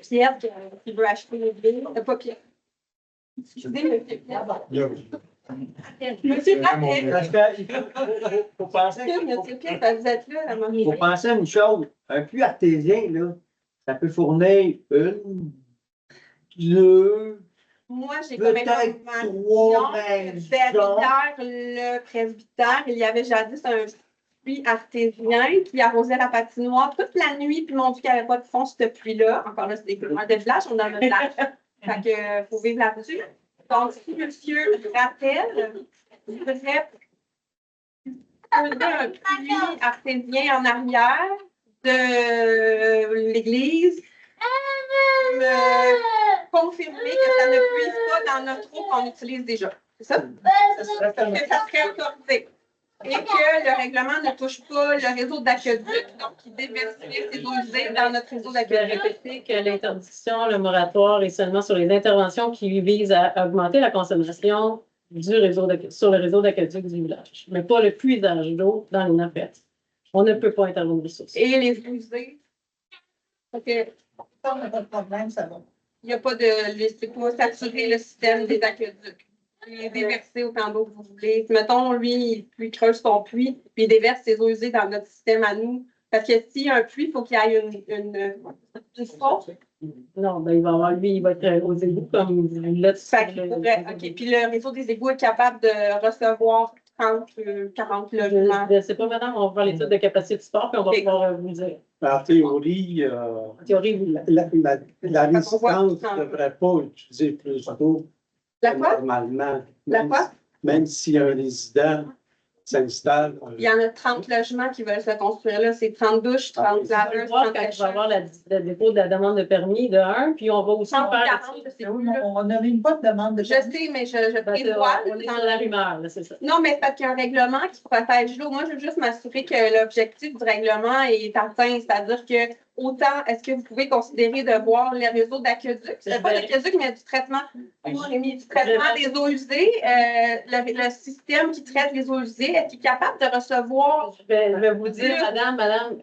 Pierre qui veut acheter une ville, pas Pierre. Excusez, M. Pierre. Monsieur Raphaël. Il faut penser. Monsieur Pierre, vous êtes là, Il faut penser à une chose. Un puits artésien, là, ça peut fournir une, deux, moi, j'ai comme information que derrière le presbytère, il y avait jadis un puits artésien qui arrosait la patinoire toute la nuit, puis m'ont dit qu'il n'y avait pas de fond, ce puits-là. Encore là, c'est des couleurs de village, on est dans le village. Fait que, faut vivre là-dessus. Donc, si monsieur rappelle, il faudrait un puits artésien en arrière de l'église, confirmer que ça ne puise pas dans notre eau qu'on utilise déjà. C'est ça? Ça serait autorisé. Et que le règlement ne touche pas le réseau d'aqueduc, donc qui déverserait ses eaux usées dans notre réseau d'aqueduc. Je vais répéter que l'interdiction, le moratoire est seulement sur les interventions qui visent à augmenter la consommation du réseau sur le réseau d'aqueduc du village, mais pas le puisage d'eau dans les nappes phréatiques. On ne peut pas intervenir sur ça. Et les eaux usées? OK. Ça, on n'a pas de problème, ça va. Il n'y a pas de. C'est pas saturer le système des aqueducs. Il est déversé autant d'eau que vous voulez. Mettons, lui, il creuse son puits, puis il déverse ses eaux usées dans notre système à nous. Parce que s'il y a un puits, il faut qu'il y ait une source. Non, ben il va avoir, lui, il va être aux égouts comme là. OK. Puis le réseau des égouts est capable de recevoir 30, 40 logements. Je ne sais pas, madame, on va voir l'étude de capacité de support, puis on va pouvoir vous dire. En théorie, la résidence ne devrait pas utiliser plus d'eau que normalement. Même si un résident s'installe. Il y en a 30 logements qui veulent se construire là. C'est 30 douches, 30 laveuses, 30 quand tu vas avoir le dépôt de la demande de permis de 1, puis on va aussi faire... On n'a même pas de demande de permis. Je sais, mais je prévois. On est dans la rumeur, c'est ça. Non, mais parce qu'il y a un règlement qui protège l'eau. Moi, je veux juste m'assurer que l'objectif du règlement est atteint. C'est-à-dire que autant, est-ce que vous pouvez considérer de voir les réseaux d'aqueduc? C'est pas d'aqueduc, mais du traitement. Du traitement des eaux usées. Le système qui traite les eaux usées, est-il capable de recevoir? Je vais vous dire, madame,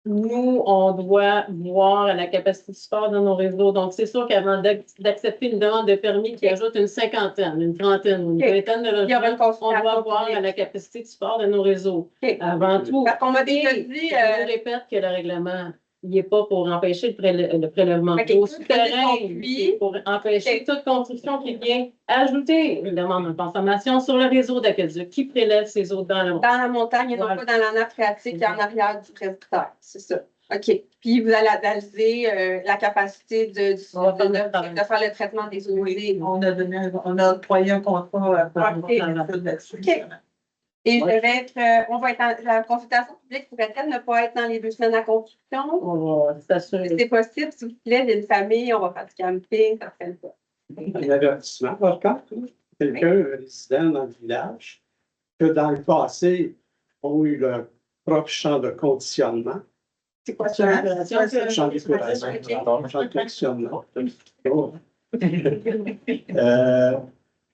nous, on doit voir la capacité de support de nos réseaux. Donc, c'est sûr qu'avant d'accepter une demande de permis qui ajoute une cinquantaine, une trentaine, une vingtaine de logements, on doit voir la capacité de support de nos réseaux. Avant tout. Parce qu'on m'a déjà dit. Je vous répète que le règlement, il n'est pas pour empêcher le prélèvement d'eau souterrain, c'est pour empêcher toute construction qui vient ajouter une demande de consommation sur le réseau d'aqueduc qui prélève ces eaux dans la montagne. Dans la montagne et non pas dans la nappe phréatique et en arrière du presbytère. C'est ça. OK. Puis vous allez analyser la capacité de faire le traitement des eaux usées. On a octroyé un contrat pour là-dessus. OK. Et on va être la consultation publique pourrait-elle ne pas être dans les 2 semaines à construction? On va s'assurer. C'est possible, s'il vous plaît, il y a une famille, on va faire du camping, ça fait pas. Un avertissement, par contre, quelqu'un, un résident dans le village, que dans le passé, ont eu leur propre champ de conditionnement. C'est quoi ça? Champ de conditionnement.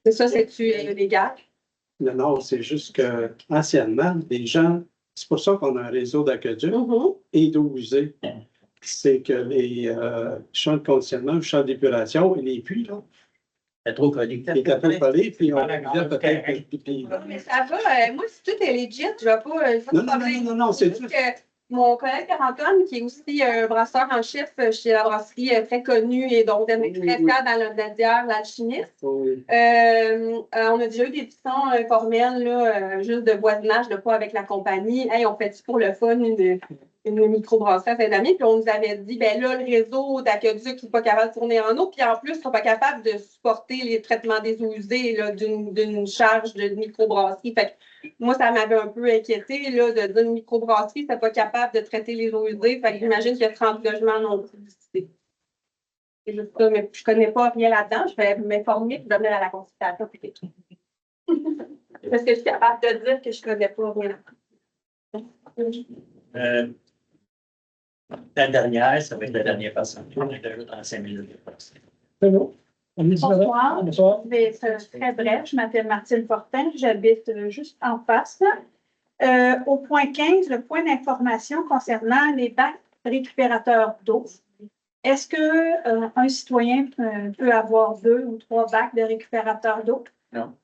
C'est ça, c'est-tu légal? Non, c'est juste que anciennement, les gens, c'est pour ça qu'on a un réseau d'aqueduc et d'eau usée. C'est que les champs de conditionnement, les champs d'épuration et les puits, là, C'est trop collé. Il était trop collé, puis on disait peut-être que. Non, mais ça va. Moi, si tout est legit, je vais pas. Non, c'est juste que mon collègue Pierre-Antoine, qui est aussi un brasseur en chef chez la brasserie très connue et dont on est très fiers dans le Nadière, l'alchimiste. Oui. On a déjà eu des discussions formelles, là, juste de voisinage, de pas avec la compagnie. Hey, on fait-tu pour le fun une microbrasserie à Saint-Denis? Puis on nous avait dit, ben là, le réseau d'aqueduc n'est pas capable de tourner en eau, puis en plus, ils ne sont pas capables de supporter les traitements des eaux usées là, d'une charge de microbrasserie. Fait que moi, ça m'avait un peu inquiété là, de dire une microbrasserie, c'est pas capable de traiter les eaux usées. Fait que j'imagine qu'il y a 30 logements non publicités. C'est juste ça, mais je ne connais pas rien là-dedans. Je vais m'informer et venir à la consultation plus tard. Parce que je suis capable de dire que je ne connais pas rien là-dedans. La dernière, ça va être la dernière personne. On est déjà dans 5 minutes. C'est bon. Bonsoir. Bonsoir. Je vais être très bref. Je m'appelle Martine Fortin. J'habite juste en face. Au point 15, le point d'information concernant les bacs récupérateurs d'eau. Est-ce que un citoyen peut avoir 2 ou 3 bacs de récupérateurs d'eau? Non.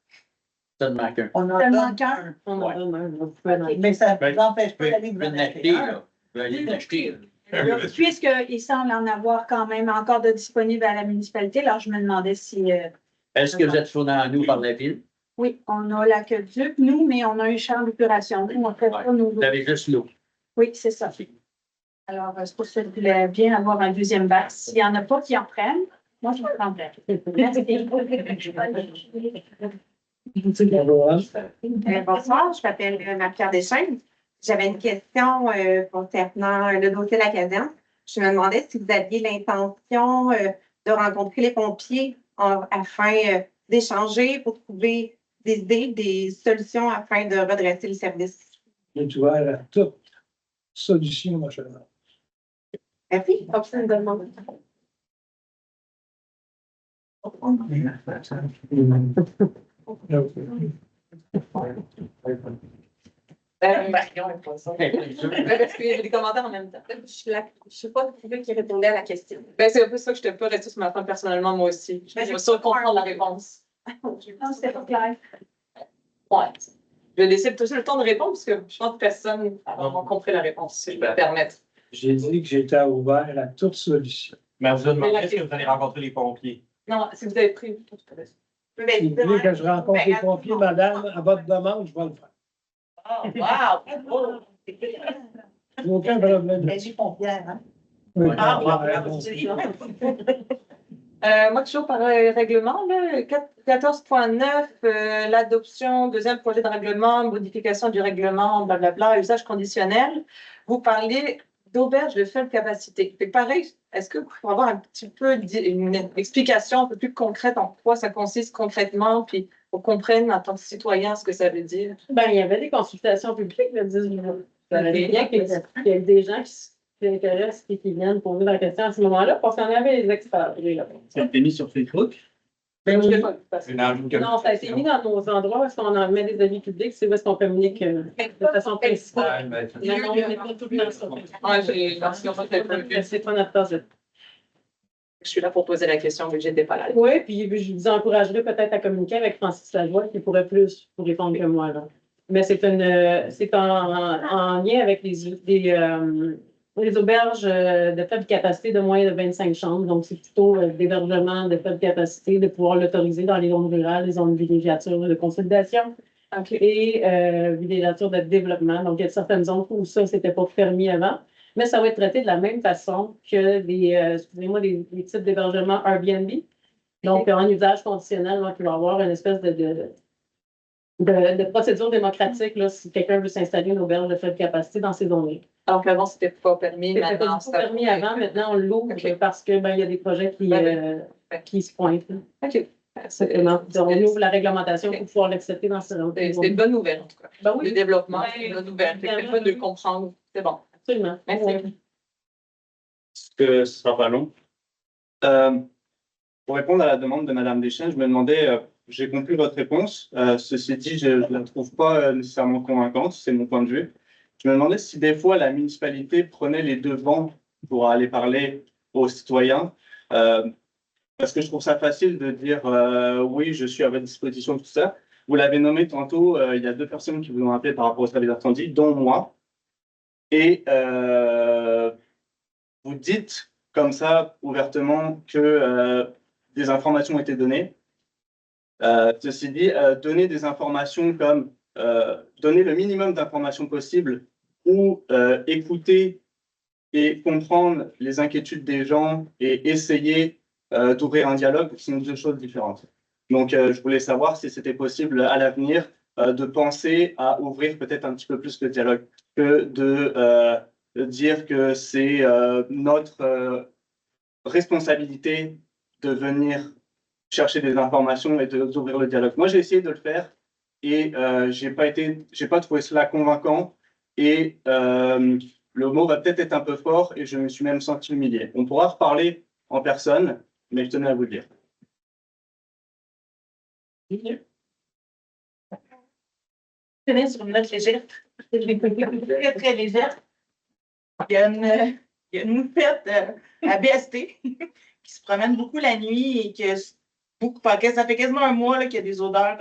Ça ne manque un. On en Seulement qu'un. Ouais. Mais ça ne vous empêche pas Je d'aller peux vous en l'acheter, acheter un. là. Je vais aller l'acheter. Puisqu'il semble en avoir quand même encore de disponibles à la municipalité, alors je me demandais si... Est-ce que vous êtes fournis à nous par la ville? Oui, on a l'aqueduc, nous, mais on a un champ d'épuration. Nous, on fait pas nos eaux. Vous avez juste l'eau. Oui, c'est ça. Alors, c'est pour ça que je voulais bien avoir un deuxième bac. S'il n'y en a pas qui en prennent, moi, je le prendrais. Bonsoir, je m'appelle Marie-Pierre Deschênes. J'avais une question concernant le dossier de la caserne. Je me demandais si vous aviez l'intention de rencontrer les pompiers afin d'échanger pour trouver des idées, des solutions afin de redresser le service. Je suis ouvert à toute solution, ma chère. Merci. Absolument. Parce qu'il y avait des commentaires en même temps. Je ne sais pas qui répondait à la question. C'est un peu ça que je n'étais pas restée ce matin personnellement, moi aussi. Je suis sûre de comprendre la réponse. Non, c'était pas clair. Ouais. Je vais laisser toujours le temps de répondre parce que je pense que personne n'a compris la réponse, si je peux me permettre. J'ai dit que j'étais ouvert à toute solution. Mais vous avez demandé est-ce que vous allez rencontrer les pompiers? Non, si vous avez pris. Si vous voulez que je rencontre les pompiers, madame, à votre demande, je vais le faire. Oh, wow! J'ai aucun problème. Elle dit pompière, hein? Oui. Ah, Moi, toujours par règlement, là, 14.9, l'adoption, deuxième projet de règlement, modification du règlement, blablabla, usage conditionnel. Vous parlez d'auberge de faible capacité. Fait que pareil, est-ce que pour avoir un petit peu une explication un peu plus concrète en quoi ça consiste concrètement, puis qu'on comprenne en tant que citoyen ce que ça veut dire? Ben, il y avait des consultations publiques le 18 juin. Ça veut dire qu'il y a des gens qui s'intéressent et qui viennent poser la question à ce moment-là, parce qu'on avait les experts. Ça a été mis sur Facebook? Ben, je l'ai pas vu, parce que- Une Non, ça a été mis dans nos endroits où est-ce qu'on en met des avis publics, c'est où est-ce qu'on communique de façon principale. Mais non, on n'est pas tout le temps sur Facebook. C'est pas notre tasse de thé. Je suis là pour poser la question, mais je n'étais pas là. Oui, puis je vous encouragerais peut-être à communiquer avec Francis Lajoie, qui pourrait plus vous répondre que moi, là. Mais c'est en lien avec les auberges de faible capacité de moins de 25 chambres. Donc, c'est plutôt d'hébergement de faible capacité, de pouvoir l'autoriser dans les zones rurales, les zones de villégiature de consolidation et villégiature de développement. Donc, il y a certaines zones où ça, c'était pas permis avant. Mais ça va être traité de la même façon que des types d'hébergement Airbnb. Donc, en usage conditionnel, donc, il va y avoir une espèce de procédure démocratique là, si quelqu'un veut s'installer une auberge de faible capacité dans ces zones-là. Alors qu'avant, c'était pas permis. C'était Maintenant, pas permis avant, maintenant on l'ouvre parce que il y a des projets qui se pointent. Là. OK. Simplement. Donc, on ouvre la réglementation pour pouvoir l'accepter dans ces zones. C'est une bonne nouvelle, en tout cas. Ben oui. Le développement, c'est une bonne nouvelle. C'est le fun de comprendre. C'est bon. Absolument. Merci. Est-ce que ce sera pas long? Pour répondre à la demande de Mme Deschênes, je me demandais, j'ai compris votre réponse. Ceci dit, je ne la trouve pas nécessairement convaincante, c'est mon point de vue. Je me demandais si des fois la municipalité prenait les devants pour aller parler aux citoyens. parce que je trouve ça facile de dire oui, je suis à votre disposition, tout ça. Vous l'avez nommé tantôt, il y a 2 personnes qui vous ont appelé par rapport au service d'incendie, dont moi. Et vous dites comme ça ouvertement que des informations ont été données. Ceci dit, donner des informations comme donner le minimum d'informations possible ou écouter et comprendre les inquiétudes des gens et essayer d'ouvrir un dialogue sont 2 choses différentes. Donc, je voulais savoir si c'était possible à l'avenir de penser à ouvrir peut-être un petit peu plus le dialogue que de dire que c'est notre responsabilité de venir chercher des informations et d'ouvrir le dialogue. Moi, j'ai essayé de le faire et j'ai pas trouvé cela convaincant et le mot va peut-être être un peu fort et je me suis même senti humilié. On pourra reparler en personne, mais je tenais à vous le dire. Je tenais sur une note légère, très, très légère. Il y a une moufette à BST qui se promène beaucoup la nuit et que ça fait quasiment un mois qu'il y a des odeurs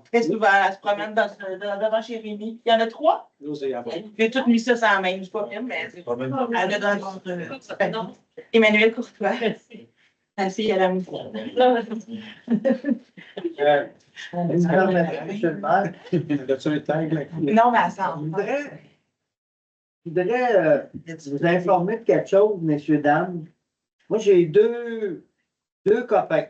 très souvent. Elle se promène devant chez Rémi. Il y en a 3? J'ai tout mis ça sans main. Je ne suis pas bien, mais elle a dans Emmanuel Courtois. Assis à la moufette. Non, mais elle s'en Je voudrais vous informer de quelque chose, messieurs, dames. Moi, j'ai deux copains.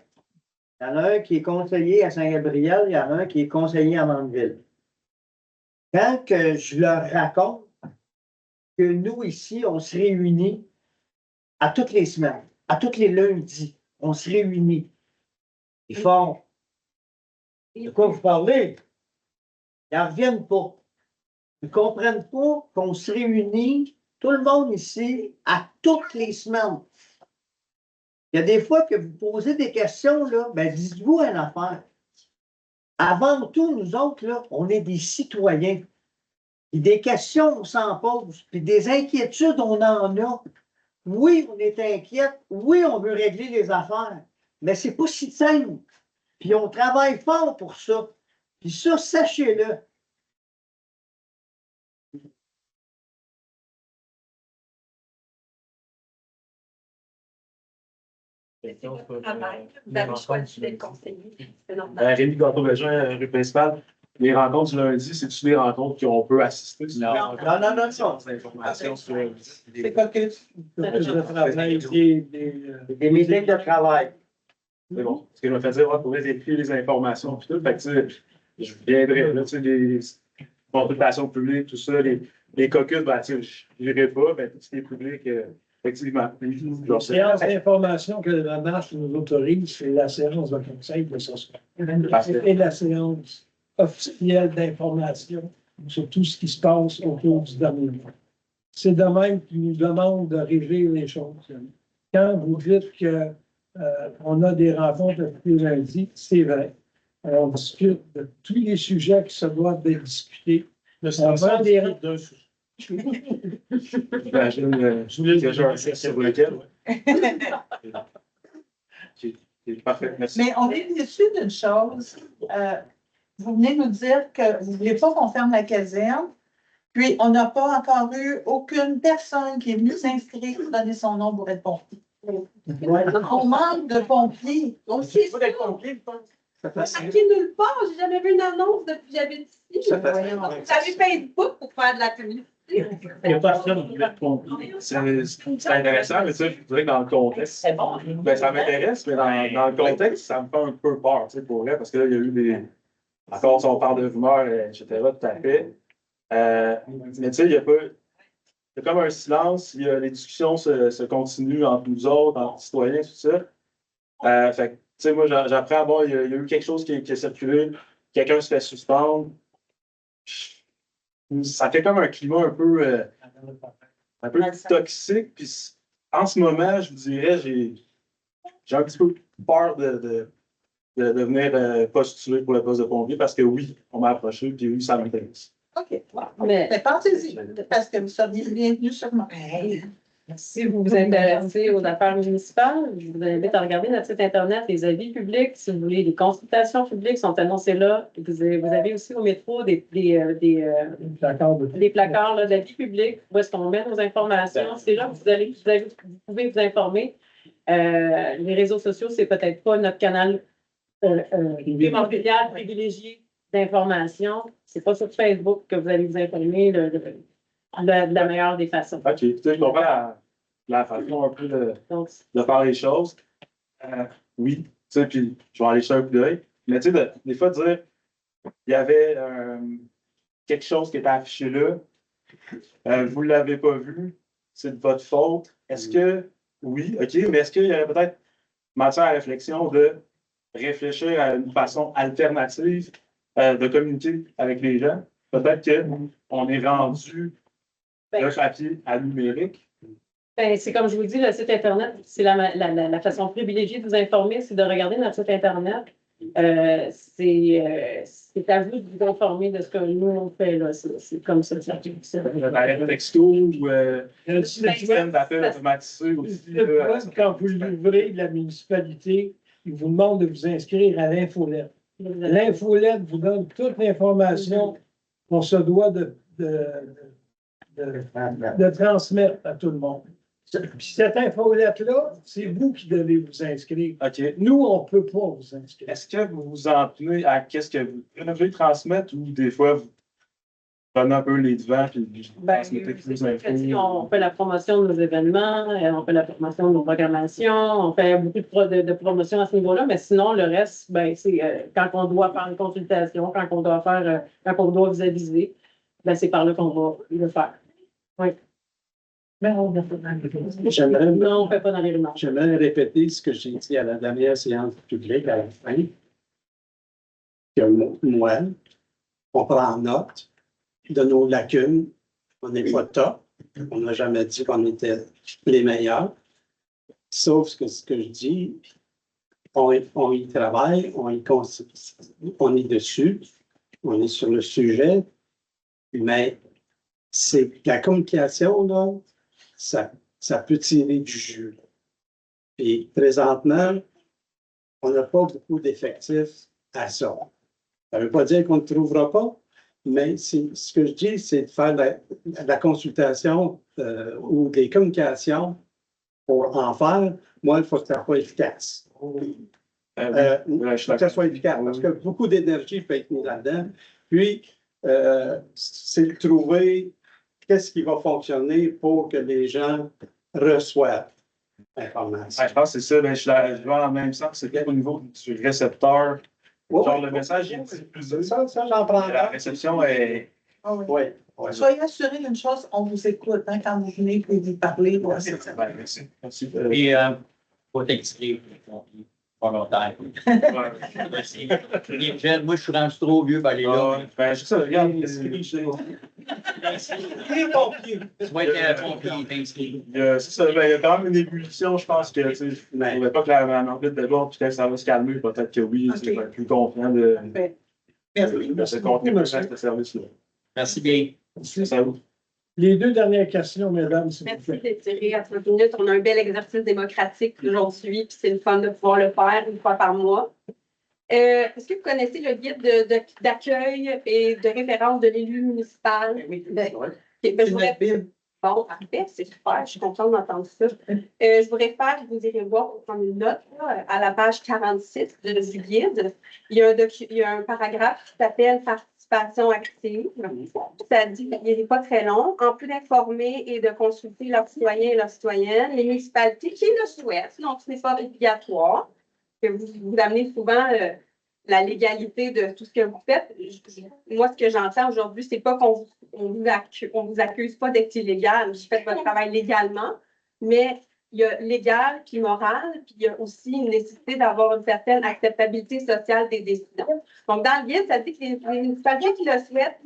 Il y en a un qui est conseiller à Saint-Gabriel, il y en a un qui est conseiller à Mandeville. Quand que je leur raconte que nous, ici, on se réunit à toutes les semaines, à tous les lundis, on se réunit. Ils font de quoi vous parlez? Ils n'en reviennent pas. Ils ne comprennent pas qu'on se réunit, tout le monde ici, à toutes les semaines. Il y a des fois que vous posez des questions, là, ben dites-vous une affaire. Avant tout, nous autres, là, on est des citoyens. Et des questions, on s'en pose. Puis des inquiétudes, on en a. Oui, on est inquiète. Oui, on veut régler les affaires. Mais c'est pas si simple. Puis on travaille fort pour ça. Puis ça, sachez-le. Rémi Gâteau-Bégin, rue principale. Les rencontres du lundi, c'est-tu des rencontres qu'on peut assister? Non. C'est quoi que des meetings de travail. C'est bon. Ce que je me fait dire, on pourrait écrire les informations. Puis tout. Fait que, je viendrai, là, tu sais, des consultations publiques, tout ça, les caucus, ben, tu sais, je n'irai pas, mais tout ce qui est public, effectivement. La séance d'information que la marche nous autorise, c'est la séance de conseil de ce soir. Et la séance officielle d'information sur tout ce qui se passe autour du dernier mois. C'est de même qu'ils nous demandent de régir les choses. Quand vous dites qu'on a des rencontres tous les lundis, c'est vrai. On discute de tous les sujets qui se doivent d'être discutés. On prend des J'imagine que j'ai un site sur lequel. Parfait, merci. Mais on est déçus d'une chose. Vous venez nous dire que vous ne voulez pas qu'on ferme la caserne, puis on n'a pas encore eu aucune personne qui est venue s'inscrire pour donner son nom pour être pompier. On manque de pompiers. Aussi, vous êtes pompier, marqué nulle part. J'ai jamais vu une annonce depuis que j'habite ici. Vous avez Facebook pour faire de la communauté. Il n'y a personne qui veut être pompier. C'est intéressant, mais tu sais, je dirais que dans le contexte, ben, ça m'intéresse, mais dans le contexte, ça me fait un peu peur, tu sais, pour vrai, parce que là, il y a eu des. Encore si on parle de rumeurs, etc., tout à fait. Mais tu sais, il y a comme un silence, les discussions se continuent entre nous autres, entre citoyens, tout ça. Fait que, tu sais, moi, j'apprends, bon, il y a eu quelque chose qui a circulé, quelqu'un se fait suspendre. Ça fait comme un climat un peu toxique. Puis en ce moment, je vous dirais, j'ai un petit peu peur de venir postuler pour le poste de pompier parce que oui, on m'a approché, puis oui, ça m'intéresse. OK. Mais pensez-y, parce que vous seriez bienvenus sur Montréal. Si vous vous intéressez aux affaires municipales, je vous invite à regarder notre site Internet, les avis publics. Si vous voulez, les consultations publiques sont annoncées là. Vous avez aussi au métro des placards là, d'avis publics où est-ce qu'on met nos informations. C'est là que vous pouvez vous informer. Les réseaux sociaux, c'est peut-être pas notre canal primordial, privilégié d'information. C'est pas sur Facebook que vous allez vous informer de la meilleure des façons. OK. Tu sais, je comprends la façon un peu de faire les choses. Oui, tu sais, puis je vais aller jeter un coup d'œil. Mais tu sais, des fois, dire il y avait quelque chose qui était affiché là, vous ne l'avez pas vu, c'est de votre faute. Est-ce que, oui, OK, mais est-ce qu'il y aurait peut-être matière à réflexion de réfléchir à une façon alternative de communiquer avec les gens? Peut-être qu'on est rendu de papier à numérique. Ben, c'est comme je vous dis, le site Internet, c'est la façon privilégiée de vous informer, c'est de regarder notre site Internet. C'est à vous de vous informer de ce que nous, on fait là. C'est comme ça. Un texto ou un système d'appel automatisé aussi. Quand vous l'ouvrez de la municipalité, il vous demande de vous inscrire à l'infolette. L'infolette vous donne toute l'information qu'on se doit de transmettre à tout le monde. Puis cette infolette-là, c'est vous qui devez vous inscrire. OK. Nous, on ne peut pas vous inscrire. Est-ce que vous vous en tenez à qu'est-ce que vous devez transmettre ou des fois vous prenez un peu les devants et vous transmettez plus d'infos? On fait la promotion de nos événements, on fait la promotion de nos programmations, on fait beaucoup de promotions à ce niveau-là, mais sinon, le reste, ben, c'est quand on doit faire une consultation, quand on doit vous aviser, ben, c'est par là qu'on va le faire. Oui. Mais on ne fait pas dans les rumeurs. Non, on ne fait pas dans les rumeurs. J'aimerais répéter ce que j'ai dit à la dernière séance publique à la fin. Que moi, on prend note de nos lacunes. On n'est pas top. On n'a jamais dit qu'on était les meilleurs. Sauf que ce que je dis, on y travaille, on est dessus, on est sur le sujet, mais c'est la communication, là, ça peut tirer du jus. Et présentement, on n'a pas beaucoup d'effectifs à ça. Ça ne veut pas dire qu'on ne trouvera pas, mais ce que je dis, c'est de faire la consultation ou des communications pour en faire. Moi, il faut que ça soit efficace. Il faut que ça soit efficace parce que beaucoup d'énergie peut être mise là-dedans. Puis, c'est de trouver qu'est-ce qui va fonctionner pour que les gens reçoivent l'information. Je pense que c'est ça. Ben, je vais en même sens. C'est au niveau du récepteur. Genre, le message est diffusé. Ça, j'en prends. La réception est. Oui. Soyez assurés d'une chose, on vous écoute quand vous venez et vous parlez. Merci. Et faut t'inscrire volontaire. Merci. Moi, je suis rendu trop vieux pour aller là. Ben, je sais, regarde, Tu vas être pompier, t'inscris. c'est ça, il y a quand même une ébullition, je pense que, tu sais, je ne trouvais pas que la marquette de bord, peut-être ça va se calmer, peut-être que oui, c'est plus confiant de ce contenu de ce service-là. Merci bien. Merci à vous. Les deux dernières questions, mesdames, s'il vous Merci plaît. d'étirer à 30 minutes. On a un bel exercice démocratique aujourd'hui, puis c'est le fun de pouvoir le faire une fois par mois. Est-ce que vous connaissez le guide d'accueil et de référence de l'élu municipal? Oui. Bon, parfait, c'est super, je suis contente d'entendre ça. Je vous réfère, vous irez voir pour prendre une note là, à la page 46 du guide. Il y a un paragraphe qui s'appelle Participation active. Ça dit, il n'est pas très long. En plus d'informer et de consulter leurs citoyens et leurs citoyennes, les municipalités qui le souhaitent, donc ce n'est pas obligatoire, que vous amenez souvent la légalité de tout ce que vous faites. Moi, ce que j'entends aujourd'hui, c'est pas qu'on vous accuse pas d'être illégal. Vous faites votre travail légalement, mais il y a légal puis moral, puis il y a aussi une nécessité d'avoir une certaine acceptabilité sociale des décisions. Donc, dans le guide, ça dit que les municipalités qui le souhaitent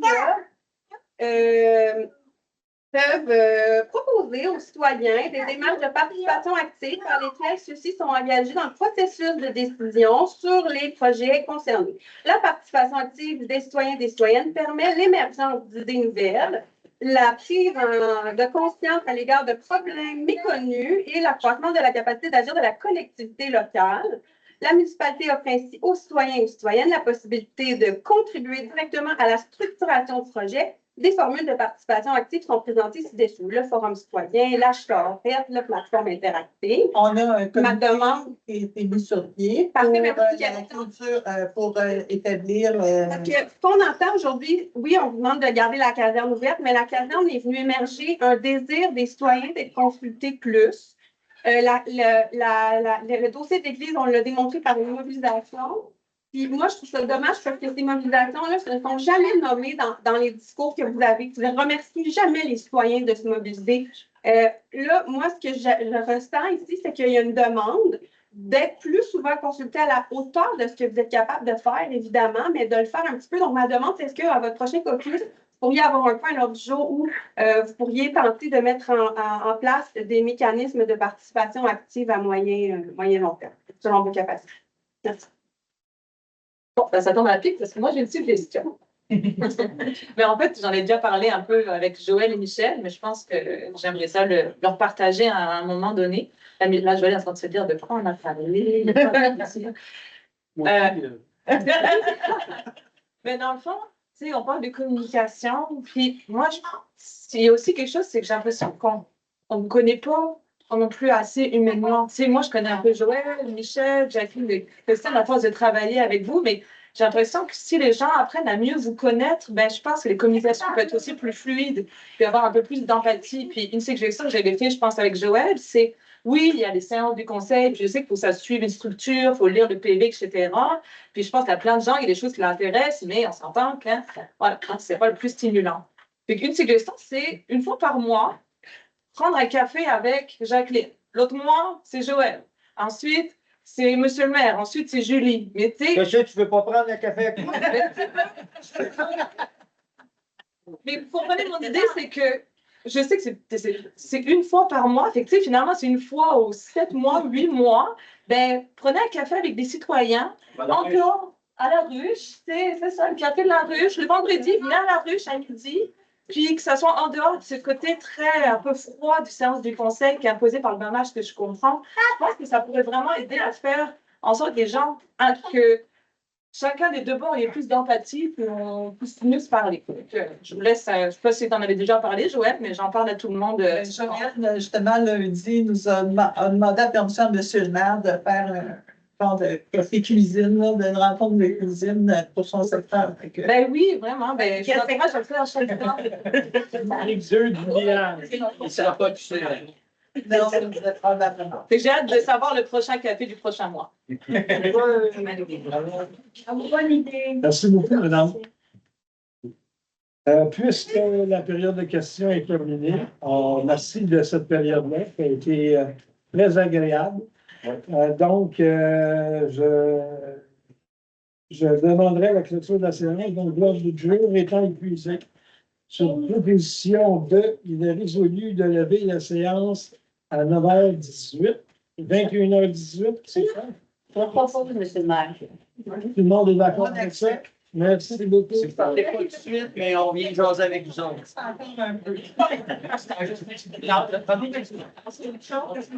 peuvent proposer aux citoyens des démarches de participation active par lesquelles ceux-ci sont engagés dans le processus de décision sur les projets concernés. La participation active des citoyens et des citoyennes permet l'émergence d'idées nouvelles, la prise de conscience à l'égard de problèmes méconnus et l'accroissement de la capacité d'agir de la collectivité locale. La municipalité offre ainsi aux citoyens et aux citoyennes la possibilité de contribuer directement à la structuration du projet. Des formules de participation active sont présentées ci-dessous. Le forum citoyen, l'achat offert, la plateforme interactive. On a un Ma comité demande. qui a été mis sur pied pour, Parfait, la culture, pour établir. Parce que ce qu'on entend aujourd'hui, oui, on vous demande de garder la caserne ouverte, mais la caserne est venue émerger un désir des citoyens d'être consultés plus. Le dossier d'église, on l'a démontré par une mobilisation. Puis moi, je trouve ça dommage parce que ces mobilisations-là ne sont jamais nommées dans les discours que vous avez. Vous ne remerciez jamais les citoyens de se mobiliser. Là, moi, ce que je ressens ici, c'est qu'il y a une demande d'être plus souvent consulté à la hauteur de ce que vous êtes capable de faire, évidemment, mais de le faire un petit peu. Donc, ma demande, c'est est-ce qu'à votre prochain caucus, vous pourriez avoir un point à l'ordre du jour où vous pourriez tenter de mettre en place des mécanismes de participation active à moyen long terme, selon vos capacités. Merci. Bon, ça tombe à pic parce que moi, j'ai une suggestion. Mais en fait, j'en ai déjà parlé un peu avec Joël et Michel, mais je pense que j'aimerais ça leur partager à un moment donné. Là, Joël est en train de se dire de quoi on a parlé. Mais dans le fond, tu sais, on parle de communication, puis moi, il y a aussi quelque chose, c'est que j'ai l'impression qu'on ne connaît pas non plus assez humainement. Tu sais, moi, je connais un peu Joël, Michel, Jacqueline, Christine, à force de travailler avec vous, mais j'ai l'impression que si les gens apprennent à mieux vous connaître, ben, je pense que les communications peuvent être aussi plus fluides, puis avoir un peu plus d'empathie. Puis une suggestion que j'avais fait, je pense, avec Joël, c'est oui, il y a les séances du conseil, puis je sais qu'il faut que ça suive une structure, il faut lire le PV, etc. Puis je pense qu'il y a plein de gens, il y a des choses qui l'intéressent, mais on s'entend que voilà, c'est pas le plus stimulant. Puis une suggestion, c'est une fois par mois, prendre un café avec Jacqueline. L'autre mois, c'est Joël. Ensuite, c'est Monsieur le maire. Ensuite, c'est Julie. Mais tu sais. Monsieur, tu veux pas prendre un café avec moi? Mais vous comprenez mon idée, c'est que je sais que c'est une fois par mois. Fait que, finalement, c'est une fois aux 7 mois, 8 mois. Ben, prenez un café avec des citoyens. Encore à la ruche. C'est ça, le café de la ruche. Le vendredi, venez à la ruche à midi. Puis que ça soit en dehors de ce côté très un peu froid du séance du conseil qui est imposé par le BAMH, que je comprends. Je pense que ça pourrait vraiment aider à faire en sorte que les gens, que chacun des deux bords ait plus d'empathie, puis on puisse mieux se parler. Donc, je vous laisse, je ne sais pas si tu en avais déjà parlé, Joël, mais j'en parle à tout le monde. Joël, justement, lundi, nous a demandé la permission à M. le maire de faire un genre de café cuisine, d'une rencontre de cuisine pour son secteur. Ben oui, vraiment. Ben, je le fais à chaque temps. Les œufs du liage. Il ne sera pas tout seul. Non, ça nous est probablement. J'ai hâte de savoir le prochain café du prochain mois. Bonne idée. Merci beaucoup, madame. Puisque la période de questions est terminée, merci de cette période-là qui a été très agréable. Donc, je demanderai la clôture de la séance. Donc, l'ordre du jour étant épuisé, sur proposition de, il est résolu de lever la séance à 9h18, 21h18, c'est ça? Pas faux, M. le maire. Tout le monde est d'accord avec ça? Merci beaucoup. Je ne parlez pas tout de suite, mais on vient jaser avec vous autres. C'est encore un peu. C'est une chose.